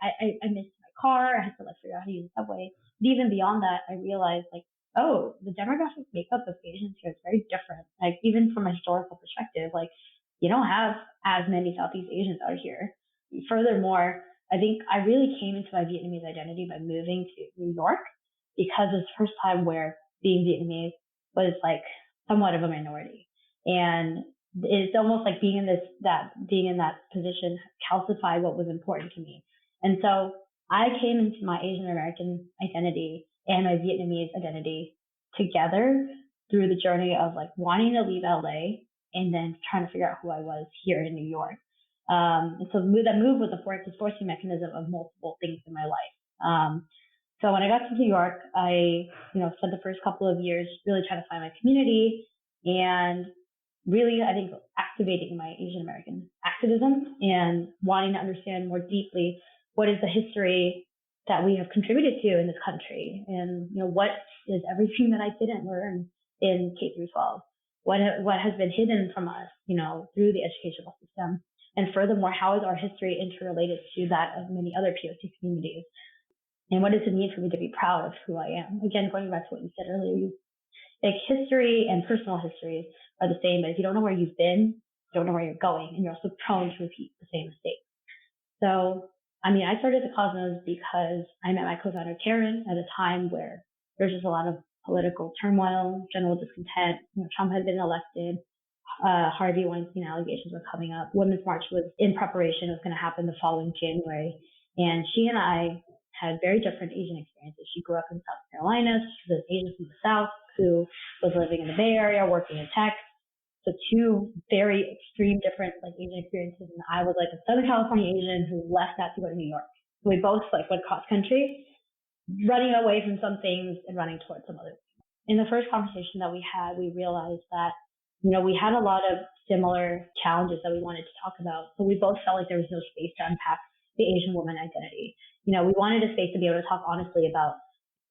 missed my car. I had to figure out how to use the subway. But even beyond that, I realized like, oh, the demographic makeup of Asians here is very different. Like even from a historical perspective, like you don't have as many Southeast Asians out here. Furthermore, I think I really came into my Vietnamese identity by moving to New York because it's the first time where being Vietnamese was like somewhat of a minority. And it's almost like being in that position calcified what was important to me. And so I came into my Asian American identity and my Vietnamese identity together through the journey of like wanting to leave LA and then trying to figure out who I was here in New York. And so that move was a forcing mechanism of multiple things in my life. So when I got to New York, I, spent the first couple of years really trying to find my community and really, I think, activating my Asian American activism and wanting to understand more deeply what is the history that we have contributed to in this country, and what is everything that I didn't learn in K through 12, what has been hidden from us, through the educational system, and furthermore, how is our history interrelated to that of many other POC communities. And what does it mean for me to be proud of who I am? Again, going back to what you said earlier, like history and personal histories are the same, but if you don't know where you've been, you don't know where you're going, and you're also prone to repeat the same mistakes. So, I started the Cosmos because I met my co-founder Karen at a time where there's just a lot of political turmoil, general discontent. Trump had been elected. Harvey Weinstein allegations were coming up. Women's March was in preparation. It was going to happen the following January. And she and I had very different Asian experiences. She grew up in South Carolina. She was an Asian from the South who was living in the Bay Area, working in tech. So two very extreme different Asian experiences. And I was like a Southern California Asian who left that to go to New York. So we both went cross country, running away from some things and running towards some other things. In the first conversation that we had, we realized that, we had a lot of similar challenges that we wanted to talk about. So we both felt like there was no space to unpack the Asian woman identity. We wanted a space to be able to talk honestly about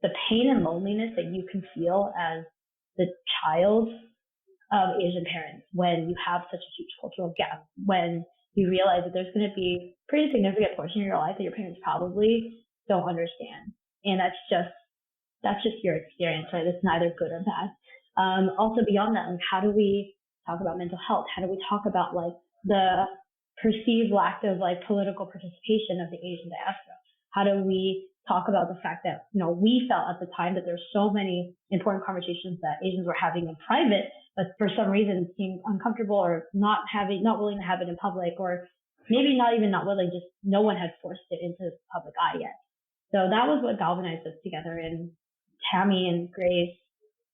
the pain and loneliness that you can feel as the child of Asian parents when you have such a huge cultural gap, when you realize that there's going to be a pretty significant portion of your life that your parents probably don't understand. And that's just your experience, right? It's neither good or bad. Also beyond that, how do we talk about mental health? How do we talk about the perceived lack of political participation of the Asian diaspora? How do we talk about the fact that, we felt at the time that there's so many important conversations that Asians were having in private, but for some reason seemed uncomfortable or not willing to have it in public, or maybe not willing, just no one had forced it into the public eye yet. So that was what galvanized us together. And Tammy and Grace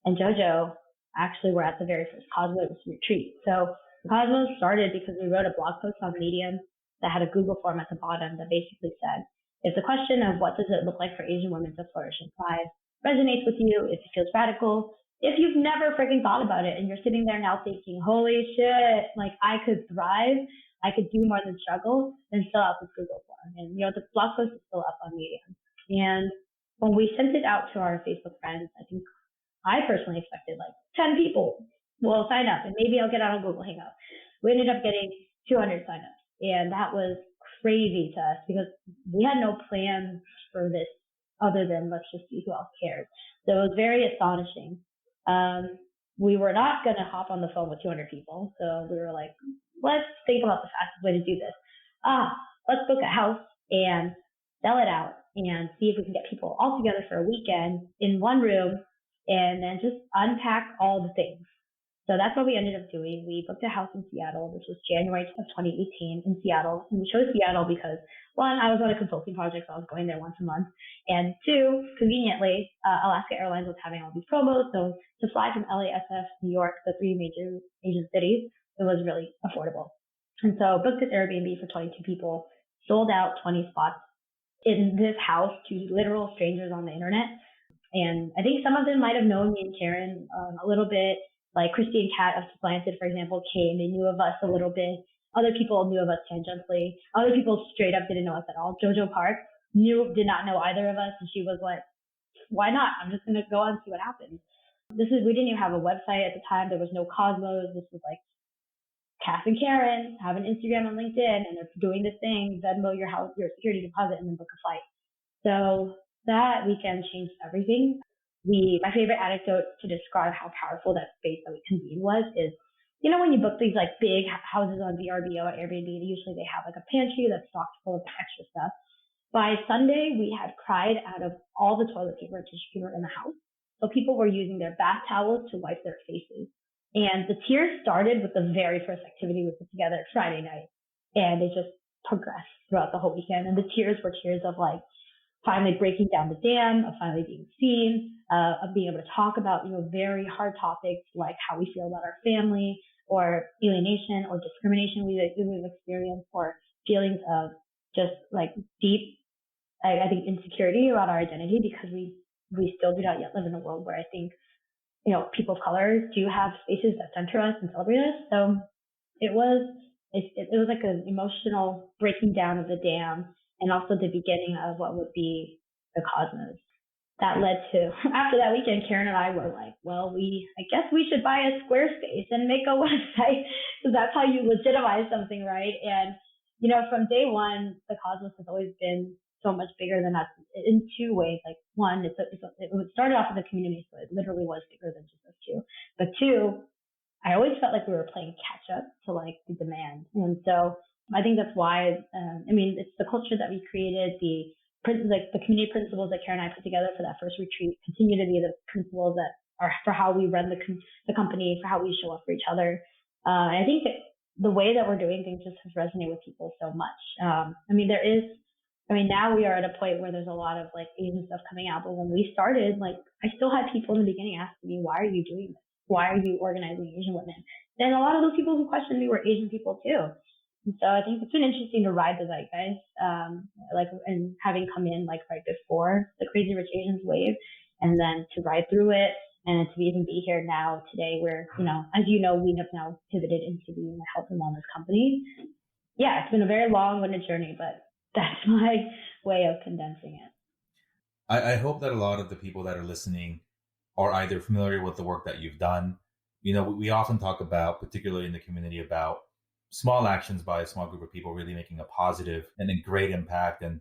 and JoJo actually were at the very first Cosmos retreat. So the Cosmos started because we wrote a blog post on Medium that had a Google form at the bottom that basically said, if the question of what does it look like for Asian women to flourish and thrive resonates with you, if it feels radical, if you've never freaking thought about it and you're sitting there now thinking, holy shit, I could thrive, I could do more than struggle, then fill out this Google form. And, the blog post is still up on Medium. And when we sent it out to our Facebook friends, I think I personally expected like 10 people will sign up and maybe I'll get on a Google Hangout. We ended up getting 200 signups, and that was crazy to us because we had no plans for this other than let's just see who else cares. So it was very astonishing. We were not going to hop on the phone with 200 people. So we were like, let's think about the fastest way to do this. Let's book a house and sell it out and see if we can get people all together for a weekend in one room and then just unpack all the things. So that's what we ended up doing. We booked a house in Seattle. This was January of 2018 in Seattle. And we chose Seattle because, one, I was on a consulting project, so I was going there once a month. And two, conveniently, Alaska Airlines was having all these promos. So to fly from LASF, New York, the three major Asian cities, it was really affordable. And so booked this Airbnb for 22 people, sold out 20 spots in this house to literal strangers on the internet. And I think some of them might have known me and Karen a little bit. Like Christy and Kat of Supplanted, for example, came. They knew of us a little bit. Other people knew of us tangentially. Other people straight up didn't know us at all. Jojo Park did not know either of us. And she was like, why not? I'm just going to go and see what happens. We didn't even have a website at the time. There was no Cosmos. This was like Cass and Karen have an Instagram and LinkedIn, and they're doing this thing, Venmo your security deposit, and then book a flight. So that weekend changed everything. My favorite anecdote to describe how powerful that space that we convened was is, when you book these like big houses on VRBO or Airbnb, usually they have like a pantry that's stocked full of extra stuff. By Sunday, we had cried out of all the toilet paper and tissue paper in the house. So people were using their bath towels to wipe their faces. And the tears started with the very first activity we put together Friday night. And they just progressed throughout the whole weekend. And the tears were tears of like, finally breaking down the dam, of finally being seen, of being able to talk about, very hard topics like how we feel about our family or alienation or discrimination we've experienced, or feelings of just like deep, I think, insecurity about our identity because we still do not yet live in a world where I think, people of color do have spaces that center us and celebrate us. So it was like an emotional breaking down of the dam, and also the beginning of what would be the Cosmos. That led to, after that weekend, Karen and I were like, well, I guess we should buy a Squarespace and make a website, because that's how you legitimize something, right? And, from day one, the Cosmos has always been so much bigger than us in two ways. Like, one, it started off as a community, so it literally was bigger than just us two. But two, I always felt like we were playing catch up to like the demand. And so I think that's why, it's the culture that we created, the community principles that Karen and I put together for that first retreat continue to be the principles that are for how we run the company, for how we show up for each other. And I think that the way that we're doing things just has resonated with people so much. Now we are at a point where there's a lot of like Asian stuff coming out, but when we started, like I still had people in the beginning asking me, why are you doing this? Why are you organizing Asian women? And a lot of those people who questioned me were Asian people too. And so I think it's been interesting to ride the zeitgeist, and having come in like right before the Crazy Rich Asians wave, and then to ride through it, and to even be here now today where, as you know, we have now pivoted into being a health and wellness company. Yeah, it's been a very long-winded journey, but that's my way of condensing it. I hope that a lot of the people that are listening are either familiar with the work that you've done. We often talk about, particularly in the community, about small actions by a small group of people really making a positive and a great impact. And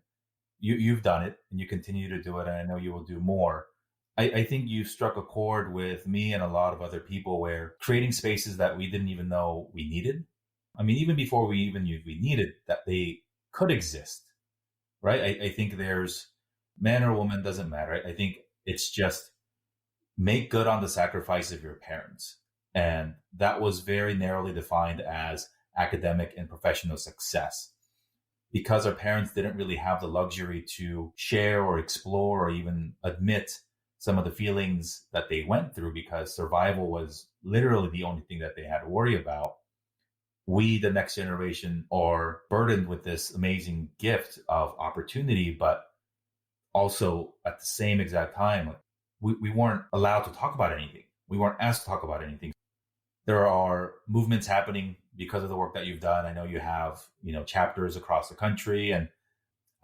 you've done it, and you continue to do it. And I know you will do more. I think you've struck a chord with me and a lot of other people where creating spaces that we didn't even know we needed. Even before we even knew we needed, that they could exist, right? I think there's man or woman, doesn't matter. I think it's just make good on the sacrifice of your parents. And that was very narrowly defined as academic and professional success, because our parents didn't really have the luxury to share or explore or even admit some of the feelings that they went through, because survival was literally the only thing that they had to worry about. We, the next generation, are burdened with this amazing gift of opportunity, but also at the same exact time, we weren't allowed to talk about anything. We weren't asked to talk about anything. There are movements happening because of the work that you've done. I know you have, chapters across the country, and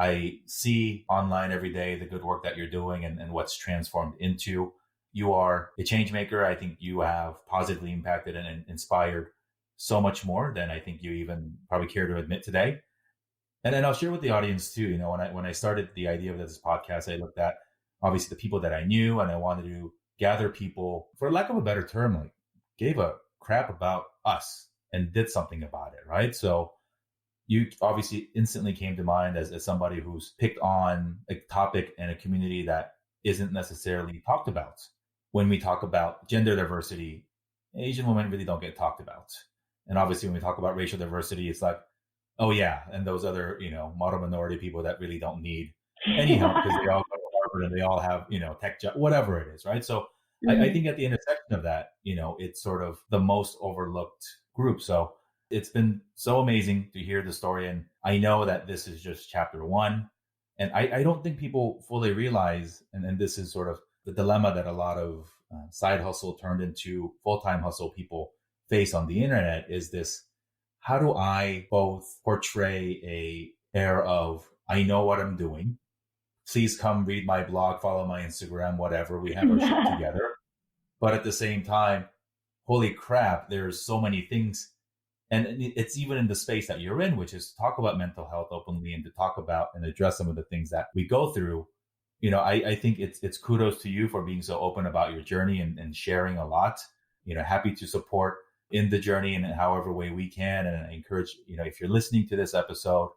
I see online every day the good work that you're doing and what's transformed into. You are a change maker. I think you have positively impacted and inspired so much more than I think you even probably care to admit today. And then I'll share with the audience too. When I started the idea of this podcast, I looked at obviously the people that I knew, and I wanted to gather people, for lack of a better term, like gave a crap about us and did something about it, right? So you obviously instantly came to mind as somebody who's picked on a topic and a community that isn't necessarily talked about. When we talk about gender diversity, Asian women really don't get talked about. And obviously when we talk about racial diversity, it's like, oh yeah, and those other, model minority people that really don't need any help because they all go to Harvard and they all have, tech job, whatever it is, right? So I think at the intersection of that, it's sort of the most overlooked group. So it's been so amazing to hear the story. And I know that this is just chapter one. And I don't think people fully realize, and this is sort of the dilemma that a lot of side hustle turned into full-time hustle people face on the internet, is this: how do I both portray a air of, I know what I'm doing, please come read my blog, follow my Instagram, whatever, we have our shit together. But at the same time, holy crap, there's so many things. And it's even in the space that you're in, which is to talk about mental health openly and to talk about and address some of the things that we go through. I think it's kudos to you for being so open about your journey and sharing a lot. Happy to support in the journey in however way we can. And I encourage, if you're listening to this episode,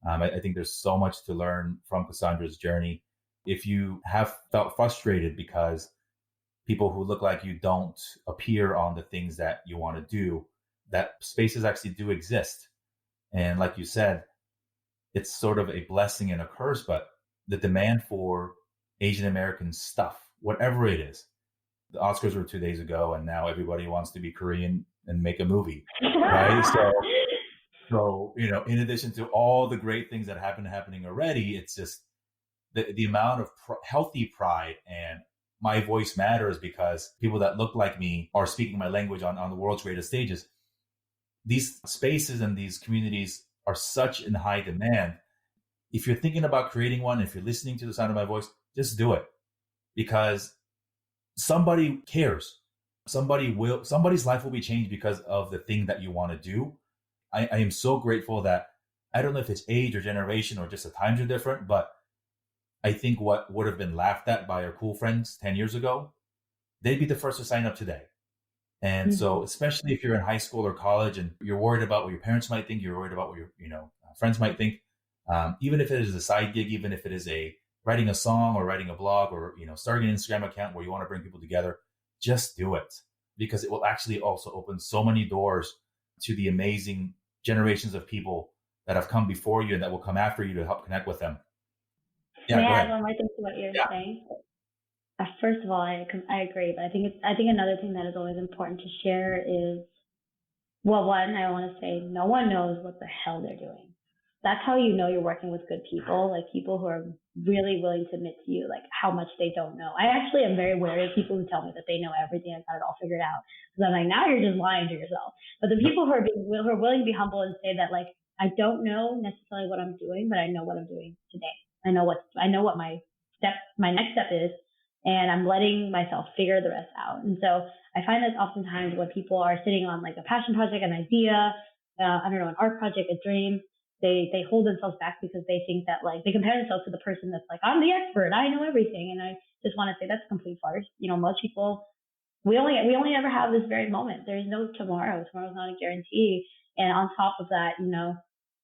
I think there's so much to learn from Cassandra's journey. If you have felt frustrated because people who look like you don't appear on the things that you want to do, that spaces actually do exist. And like you said, it's sort of a blessing and a curse, but the demand for Asian American stuff, whatever it is, the Oscars were 2 days ago, and now everybody wants to be Korean and make a movie, right? So in addition to all the great things that have been happening already, it's just the amount of healthy pride and my voice matters because people that look like me are speaking my language on the world's greatest stages. These spaces and these communities are such in high demand. If you're thinking about creating one, if you're listening to the sound of my voice, just do it, because somebody cares. Somebody's life will be changed because of the thing that you want to do. I am so grateful that, I don't know if it's age or generation or just the times are different, but I think what would have been laughed at by our cool friends 10 years ago, they'd be the first to sign up today. And so, especially if you're in high school or college and you're worried about what your parents might think, you're worried about what your friends might think, even if it is a side gig, even if it is writing a song or writing a blog or starting an Instagram account where you want to bring people together, just do it, because it will actually also open so many doors to the amazing generations of people that have come before you and that will come after you to help connect with them. Yeah, may I add one more thing to what you're saying? First of all, I agree, but I think another thing that is always important to share is, well, one, I want to say no one knows what the hell they're doing. That's how you know you're working with good people, like people who are really willing to admit to you like how much they don't know. I actually am very wary of people who tell me that they know everything and got it all figured out, because I'm like, now you're just lying to yourself. But the people who are willing to be humble and say that, like, I don't know necessarily what I'm doing, but I know what I'm doing today. I know what my next step is, and I'm letting myself figure the rest out. And so I find that oftentimes when people are sitting on like a passion project, an idea, an art project, a dream, they hold themselves back because they think that, like, they compare themselves to the person that's like, I'm the expert, I know everything. And I just want to say that's complete farce. Most people, we only ever have this very moment. There's no tomorrow. Tomorrow's not a guarantee. And on top of that,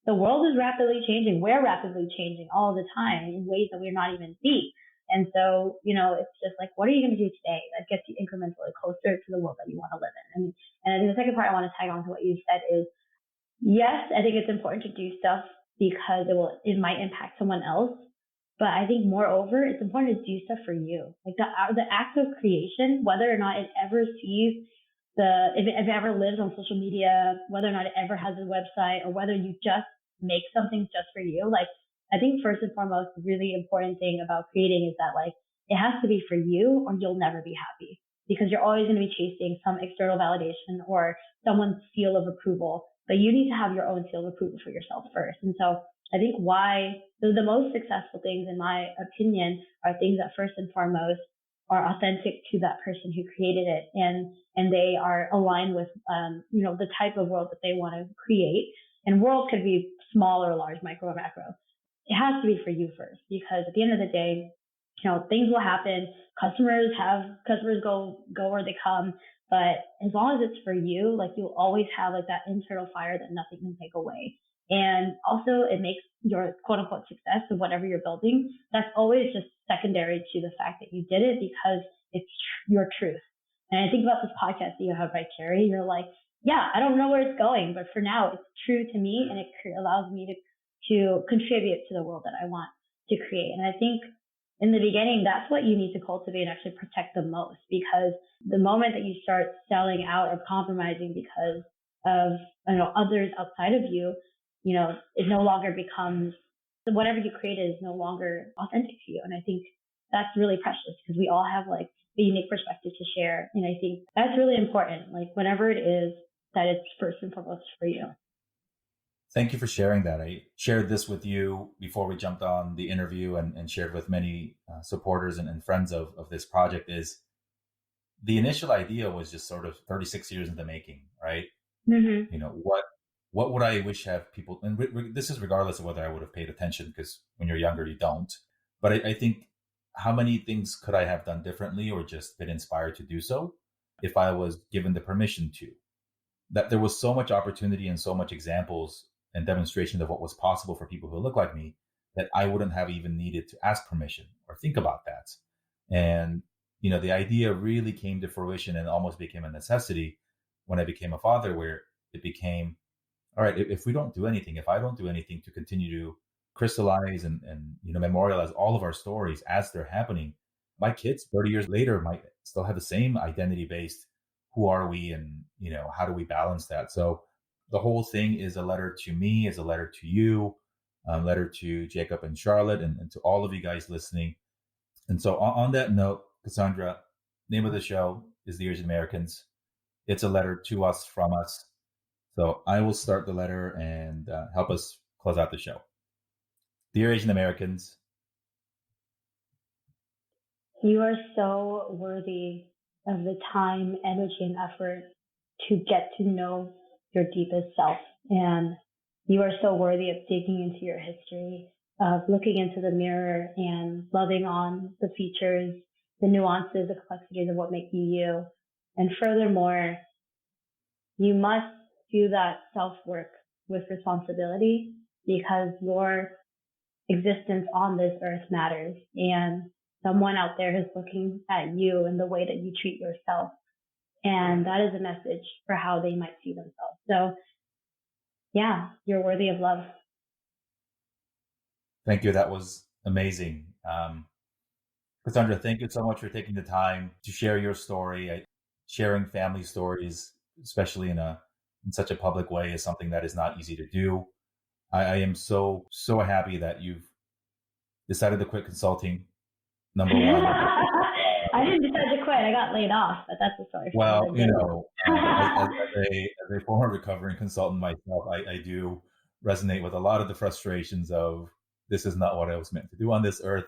the world is rapidly changing. We're rapidly changing all the time in ways that we're not even seeing. And so, it's just like, what are you going to do today that gets you incrementally closer to the world that you want to live in? And I think the second part I want to tag on to what you said is, yes, I think it's important to do stuff because it might impact someone else. But I think moreover, it's important to do stuff for you. Like the act of creation, whether or not it ever sees if it ever lives on social media, whether or not it ever has a website, or whether you just make something just for you. Like, I think first and foremost, the really important thing about creating is that, like, it has to be for you or you'll never be happy, because you're always going to be chasing some external validation or someone's seal of approval but you need to have your own seal of approval for yourself first. And so I think why the most successful things, in my opinion, are things that first and foremost are authentic to that person who created it, and they are aligned with the type of world that they want to create. And world could be small or large, micro or macro. It has to be for you first, because at the end of the day, things will happen. Customers go where they come, but as long as it's for you, like, you'll always have like that internal fire that nothing can take away. And also, it makes your quote unquote success of whatever you're building, that's always just secondary to the fact that you did it because it's your truth. And I think about this podcast that you have by Carrie, you're like, yeah, I don't know where it's going, but for now it's true to me, and it allows me to contribute to the world that I want to create. And I think in the beginning, that's what you need to cultivate and actually protect the most, because the moment that you start selling out or compromising because of others outside of you, it no longer becomes, whatever you created is no longer authentic to you. And I think that's really precious, because we all have like a unique perspective to share. And I think that's really important, like whatever it is, that it's first and foremost for you. Thank you for sharing that. I shared this with you before we jumped on the interview, and shared with many supporters and friends of this project. Is the initial idea was just sort of 36 years in the making, right? Mm-hmm. What would I wish have people, and this is regardless of whether I would have paid attention, because when you're younger, you don't. But I think, how many things could I have done differently, or just been inspired to do so, if I was given the permission to? That there was so much opportunity and so much examples and demonstration of what was possible for people who look like me, that I wouldn't have even needed to ask permission or think about that. And, the idea really came to fruition and almost became a necessity when I became a father, where it became, all right, if we don't do anything, if I don't do anything to continue to crystallize and memorialize all of our stories as they're happening, my kids 30 years later might still have the same identity based, who are we, and how do we balance that? So the whole thing is a letter to me, is a letter to you, a letter to Jacob and Charlotte, and to all of you guys listening. And so on that note, Cassandra, name of the show is The Asian Americans. It's a letter to us, from us. So I will start the letter and help us close out the show. Dear Asian Americans, you are so worthy of the time, energy, and effort to get to know your deepest self. And you are so worthy of digging into your history, of looking into the mirror and loving on the features, the nuances, the complexities of what make you you. And furthermore, you must do that self-work with responsibility, because your existence on this earth matters. And someone out there is looking at you and the way that you treat yourself. And that is a message for how they might see themselves. So, yeah, you're worthy of love. Thank you. That was amazing. Cassandra, thank you so much for taking the time to share your story. Sharing family stories, especially in such a public way, is something that is not easy to do. I am so happy that you've decided to quit consulting. Number one. I didn't decide to quit. I got laid off, but that's a story. Well, as a former recovering consultant myself, I do resonate with a lot of the frustrations of, this is not what I was meant to do on this earth.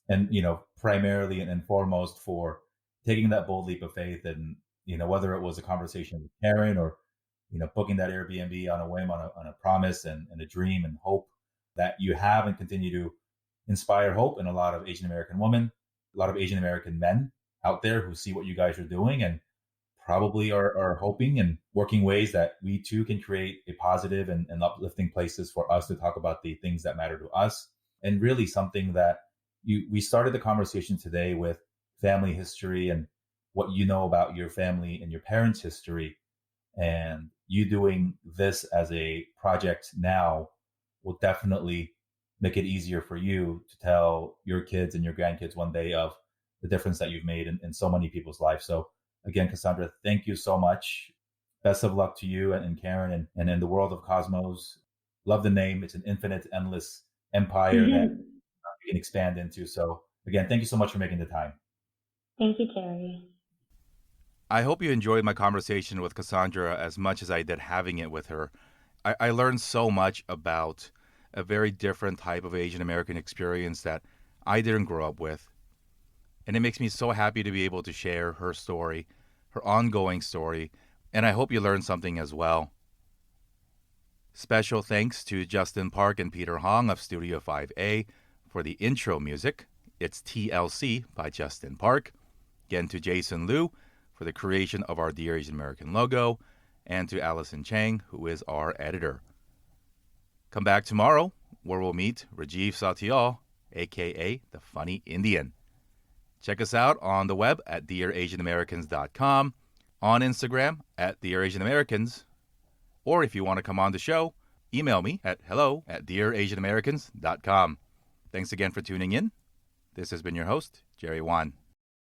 And, primarily and foremost, for taking that bold leap of faith. And, whether it was a conversation with Karen, or, booking that Airbnb on a whim, on a promise and a dream and hope, that you have and continue to inspire hope in a lot of Asian American women, a lot of Asian American men out there who see what you guys are doing, and probably are hoping and working ways that we too can create a positive and uplifting places for us to talk about the things that matter to us. And really something that we started the conversation today with family history and what you know about your family and your parents' history. And you doing this as a project now will definitely make it easier for you to tell your kids and your grandkids one day of the difference that you've made in so many people's lives. So again, Cassandra, thank you so much. Best of luck to you and Karen, and in the world of Cosmos. Love the name. It's an infinite, endless empire that you can expand into. So again, thank you so much for making the time. Thank you, Terry. I hope you enjoyed my conversation with Cassandra as much as I did having it with her. I learned so much about a very different type of Asian American experience that I didn't grow up with. And it makes me so happy to be able to share her story, her ongoing story, and I hope you learned something as well. Special thanks to Justin Park and Peter Hong of Studio 5A for the intro music. It's TLC by Justin Park. Again, to Jason Liu for the creation of our Dear Asian American logo, and to Allison Chang, who is our editor. Come back tomorrow, where we'll meet Rajiv Satyal, aka the Funny Indian. Check us out on the web at dearasianamericans.com, on Instagram at dearasianamericans, or if you want to come on the show, email me at hello@dearasianamericans.com. Thanks again for tuning in. This has been your host, Jerry Wan.